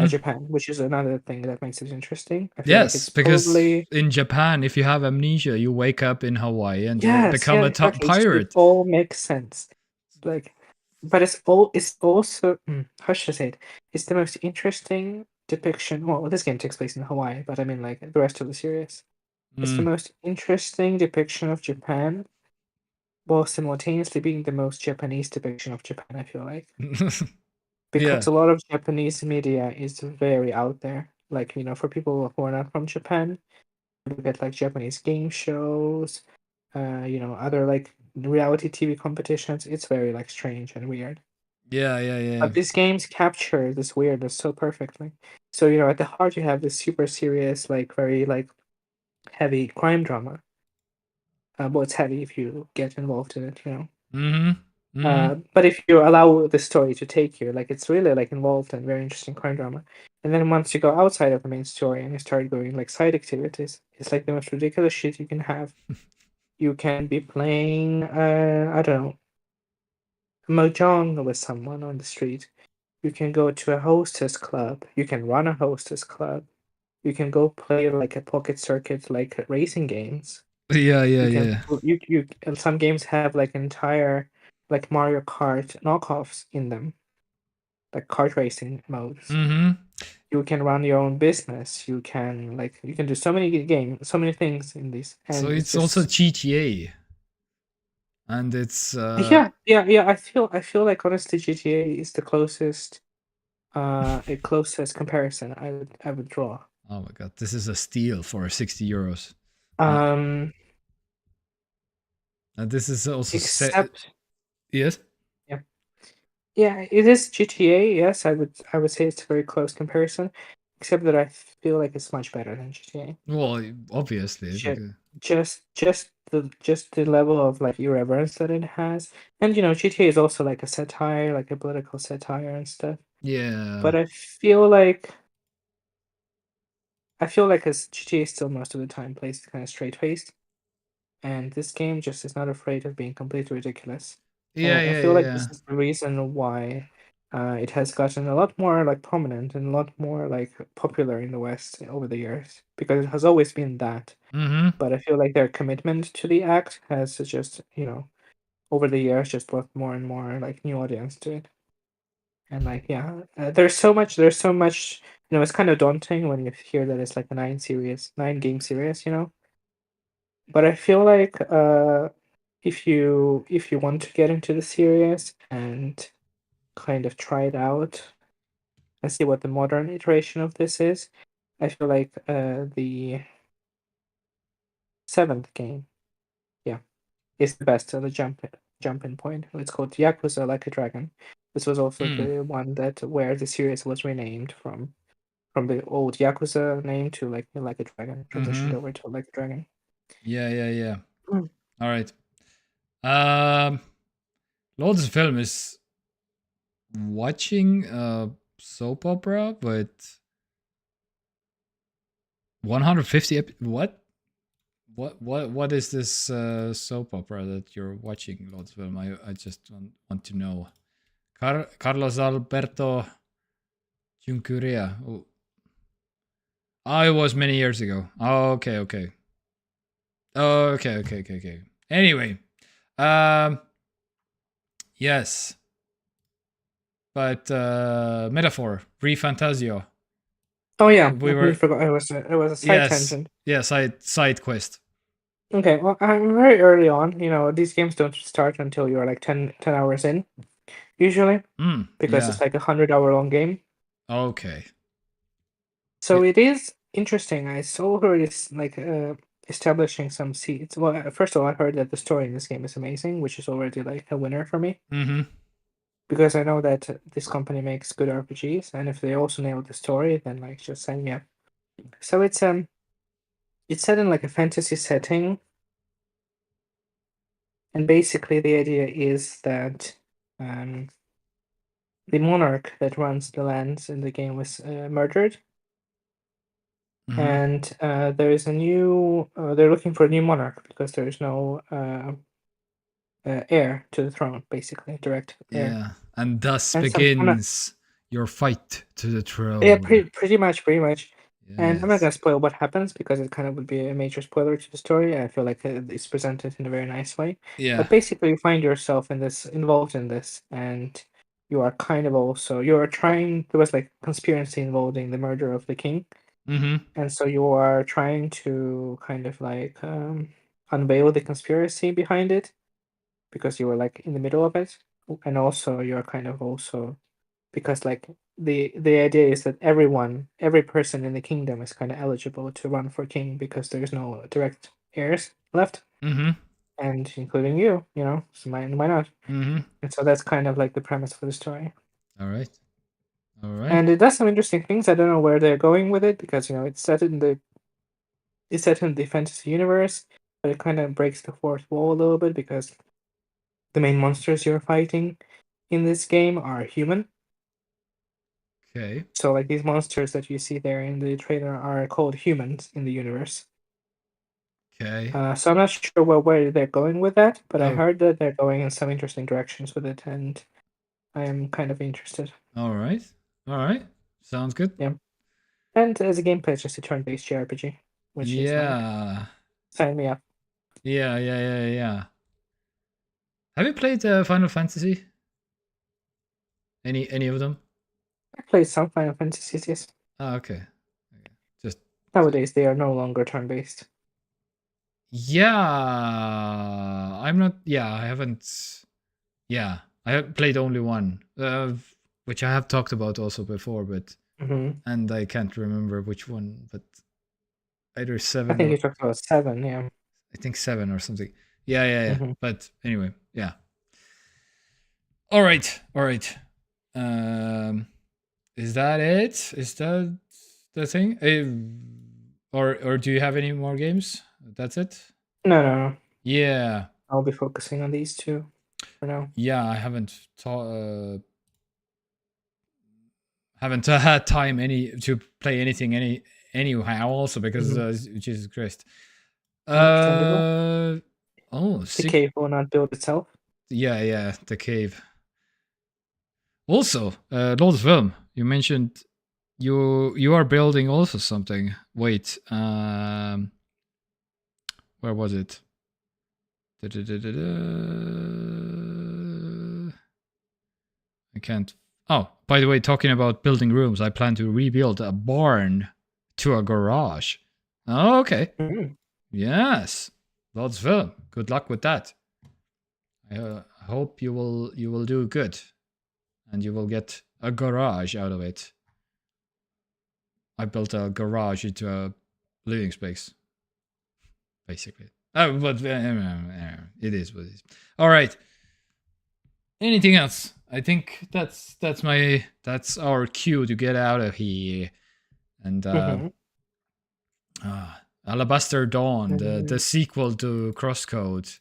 Japan, which is another thing that makes it interesting. I feel like Yes, it's because probably... in Japan, if you have amnesia, you wake up in Hawaii and you Yes, become a exactly. pirate. It all makes sense. Like, but it's also how should I say it? It's the most interesting depiction. Well, this game takes place in Hawaii, but I mean like the rest of the series. It's the most interesting depiction of Japan, while simultaneously being the most Japanese depiction of Japan, I feel like. Because a lot of Japanese media is very out there. Like, for people who are not from Japan, you get like Japanese game shows, other like reality TV competitions. It's very like strange and weird. Yeah. But these games capture this weirdness so perfectly. So, at the heart you have this super serious, like very like heavy crime drama. well, it's heavy if you get involved in it, you know. Mm-hmm. But if you allow the story to take you, like it's really like involved and very interesting crime drama. And then once you go outside of the main story and you start doing like side activities, it's like the most ridiculous shit you can have. You can be playing, I don't know, mahjong with someone on the street. You can go to a hostess club. You can run a hostess club. You can go play like a pocket circuit, like racing games. Yeah, yeah, You can yeah. you and some games have like entire like Mario Kart knockoffs in them, like kart racing modes. Mm-hmm. You can run your own business. You can do so many so many things in this, So and it's it's also just GTA, and it's yeah. I feel like honestly, GTA is the closest a closest comparison I would draw. oh my god, this is a steal for 60 euros. Um, And this is also except yes. yeah. Yeah, it is GTA. Yes, I would say it's a very close comparison, except that I feel like it's much better than GTA. Well, obviously, Ju- because just the level of like irreverence that it has, and GTA is also like a satire, like a political satire and stuff. yeah. But I feel like as GTA still most of the time plays kind of straight faced, and this game just is not afraid of being completely ridiculous. Yeah, I yeah, feel like yeah. this is the reason why it has gotten a lot more like prominent and a lot more like popular in the West over the years, because it has always been that. Mm-hmm. But I feel like their commitment to the act has just over the years just brought more and more like new audience to it. And like yeah, there's so much. It's kind of daunting when you hear that it's like a 9 game series. But I feel like if you want to get into the series and kind of try it out and see what the modern iteration of this is, I feel like the 7th game, yeah, is the best of the jump in point. It's called Yakuza Like a Dragon. This was also the one that where the series was renamed from the old Yakuza name to like a Dragon, transitioned over to Like a Dragon. Yeah, yeah, yeah. Mm. All right. Lord's film is watching a soap opera, but 150 what? What is this soap opera that you're watching, Lord's film? I just want to know. Carlos Alberto Junqueira. Oh, it was many years ago. Oh, okay, okay. Oh, okay. Anyway, yes, but metaphor, Refantasio. Oh yeah, We I were forgot. It was a side tangent. yeah, side quest. Okay, well, I'm very early on. These games don't start until you're like 10 hours in, usually, because Yeah. it's like a 100-hour long game. Okay. So it is interesting. I saw her is like establishing some seeds. Well, first of all, I heard that the story in this game is amazing, which is already like a winner for me. Mm-hmm. Because I know that this company makes good RPGs, and if they also nail the story, then like just sign me up. So it's set in like a fantasy setting, and basically the idea is that the monarch that runs the lands in the game was murdered, and there is a new. They're looking for a new monarch because there is no heir to the throne, basically direct heir. Yeah, and thus And begins your fight to the throne. Yeah, pretty much. And I'm not Yes. gonna spoil what happens because it kind of would be a major spoiler to the story. I feel like it's presented in a very nice way. Yeah. But basically, you find yourself involved in this, and you are kind of also there was like conspiracy involving the murder of the king, and so you are trying to kind of like unveil the conspiracy behind it because you were like in the middle of it, and also you're kind of also because like the idea is that every person in the kingdom is kind of eligible to run for king because there's no direct heirs left, and including you, so why not? And so that's kind of like the premise for the story. All right. And it does some interesting things. I don't know where they're going with it because it's set in the fantasy universe, but it kind of breaks the fourth wall a little bit because the main monsters you're fighting in this game are human. Okay. So like these monsters that you see there in the trailer are called humans in the universe. Okay. So I'm not sure where they're going with that, but I Oh. heard that they're going in some interesting directions with it, and I am kind of interested. All right. All right. Sounds good. Yeah. And as a gameplay, it's just a turn-based JRPG, which is like, Yeah. sign me up. Yeah. Have you played Final Fantasy? Any of them? I played some Final Fantasies, yes. Oh, okay. Just Nowadays, they are no longer turn-based. yeah. I'm not. Yeah, I haven't. Yeah, I have played only one, which I have talked about also before, but Mm-hmm. and I can't remember which one, but either I 7 think or you talked about 7, yeah. I think 7 or something. Yeah. Mhm. But anyway, yeah. All right. Is that it? Is that the thing? Or do you have any more games? That's it? No. Yeah. I'll be focusing on these two for now. Yeah, I haven't had time to play anything anyhow also because Jesus Christ. Understandable. The cave will not build itself. Yeah, the cave. Also, Lord of Film, you mentioned you are building also something. Wait, where was it? I can't. Oh, by the way, talking about building rooms, I plan to rebuild a barn to a garage. Oh, okay. Mhm. Yes, Lord's Film. Good luck with that. I hope you will do good, and you will get a garage out of it. I built a garage into a living space, basically. Oh, but it is what it is. All right. Anything else? I think that's our cue to get out of here. And Alabaster Dawn, the sequel to Crosscode,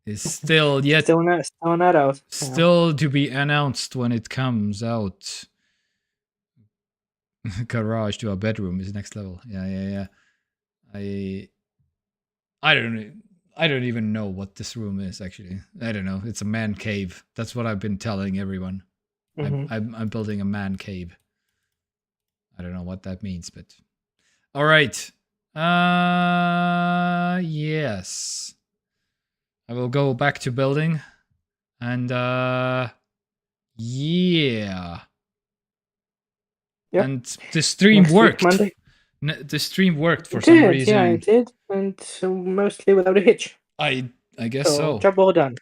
is still not out. Still to be announced when it comes out. Garage to a bedroom is next level. Yeah. I don't even know what this room is actually. I don't know. It's a man cave. That's what I've been telling everyone. I'm building a man cave. I don't know what that means, but all right. Yes. I will go back to building, and yeah. Yep. And the stream Next week, worked. Monday. The stream worked for some reason. Yeah, it did, and mostly without a hitch. I guess so. Job well done.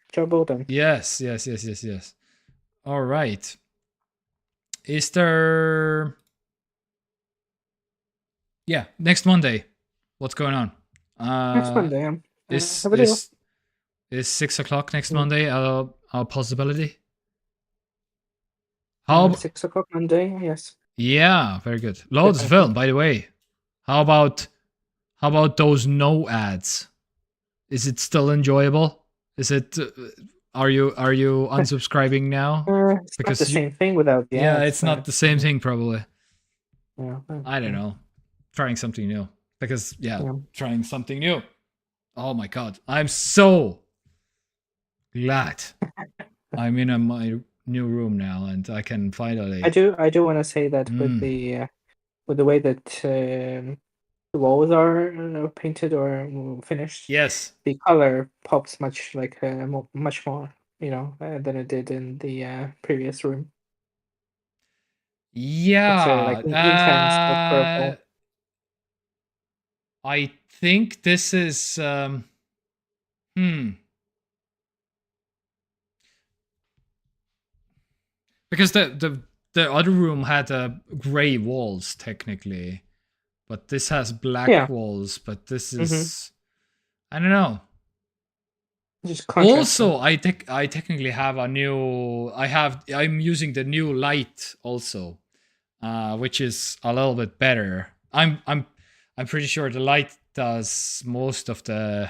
Yes. All right. Is there? Yeah, next Monday. What's going on? Next Monday, is 6 o'clock next Monday a possibility? How 6 o'clock Monday? Yes. Yeah, very good. Loads of film, by the way. How about those no ads? Is it still enjoyable? Is it? Are you unsubscribing now? It's because not the same thing without the ads. It's not the same thing probably. Yeah. I don't know. Trying something new because trying something new. Oh my god, I'm so glad I'm in my new room now and I can finally. I do want to say that with the way that the walls are painted or finished. Yes. The color pops much more, than it did in the previous room. Yeah. It's intense purple. I think this is because the other room had gray walls technically, but this has black walls. But this is I don't know. Also, I technically have a new. I'm using the new light also, which is a little bit better. I'm pretty sure the light does most of the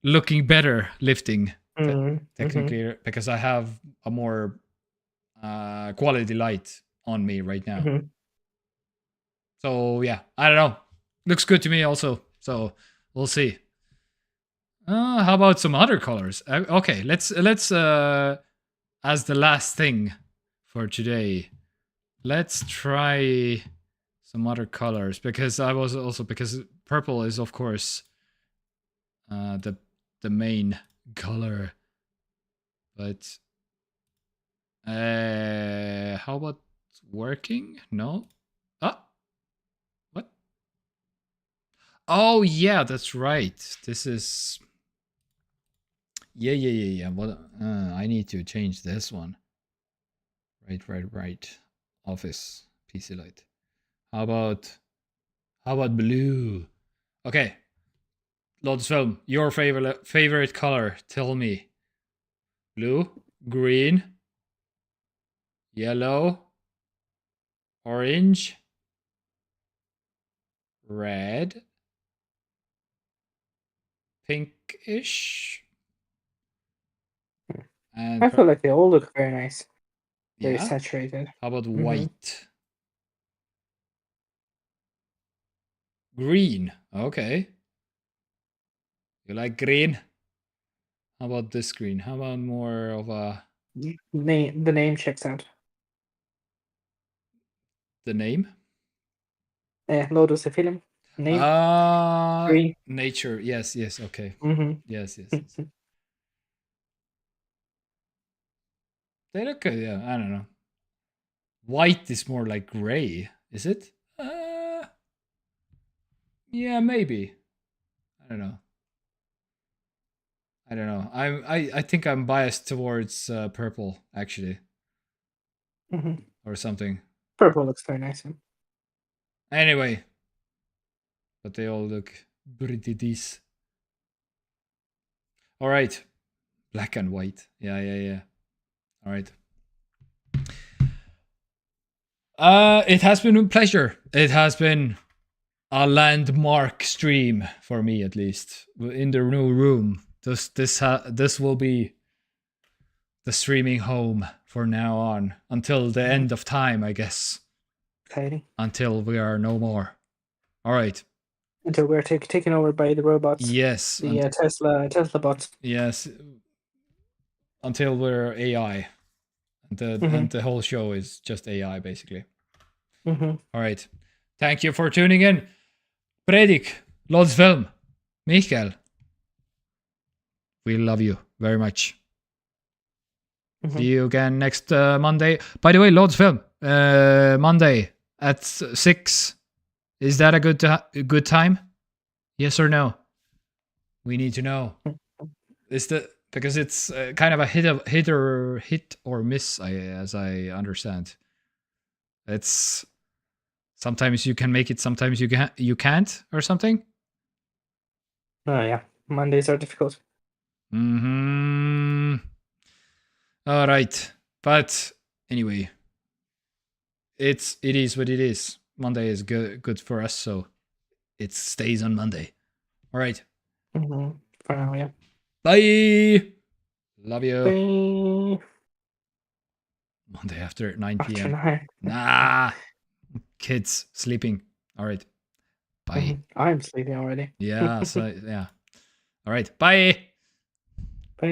looking better lifting Mhm, technically because I have a more quality light on me right now. mhm. So yeah, I don't know. Looks good to me also. So we'll see. How about some other colors? Okay, let's as the last thing for today, let's try some other colors because because purple is of course the main color. But how about working? No. Ah, what? Oh yeah, that's right. This is yeah. What? I need to change this one. Right. Office PC light. How about blue? Okay. Lots film. Your favorite color. Tell me. Blue, green, yellow, orange, red, pinkish, and I feel like they all look very nice. Very yeah. saturated. How about Mhm. white? Green. Okay. You like green? How about this green? How about more of a The name checks out. the name? Lotus, the film. Name. Green. Nature. Yes. Okay. Mm-hmm. Yes. They look good. Yeah. I don't know. White is more like gray. Is it? Yeah, maybe. I don't know. I think I'm biased towards purple actually, Mm-hmm. or something. Purple looks very nice. Anyway, but they all look pretty decent. All right, black and white. Yeah. All right. It has been a pleasure. It has been a landmark stream for me, at least in the new room. This will be the streaming home for now on until the end of time, I guess. Exciting. Until we are no more. All right. Until we're taken over by the robots. Yes. The Tesla bots. Yes. Until we're AI. And the whole show is just AI, basically. Mm-hmm. All right. Thank you for tuning in. Predik, Lods Film, Mikael. We love you very much. Mm-hmm. See you again next Monday. By the way, Lods Film, Monday at 6. Is that a good time? Yes or no? We need to know. Because it's kind of a hit or miss, as I understand. It's sometimes you can make it, sometimes you can't, or something. Oh yeah, Mondays are difficult. All right, but anyway, it is what it is. Monday is good for us, so it stays on Monday. All right. Mm-hmm. For now, yeah. Bye. Love you. Bye. Monday after 9 After p.m. 9. Nah, kids sleeping. All right. Bye. Mm-hmm. I'm sleeping already. Yeah. So yeah. All right. Bye. Bye.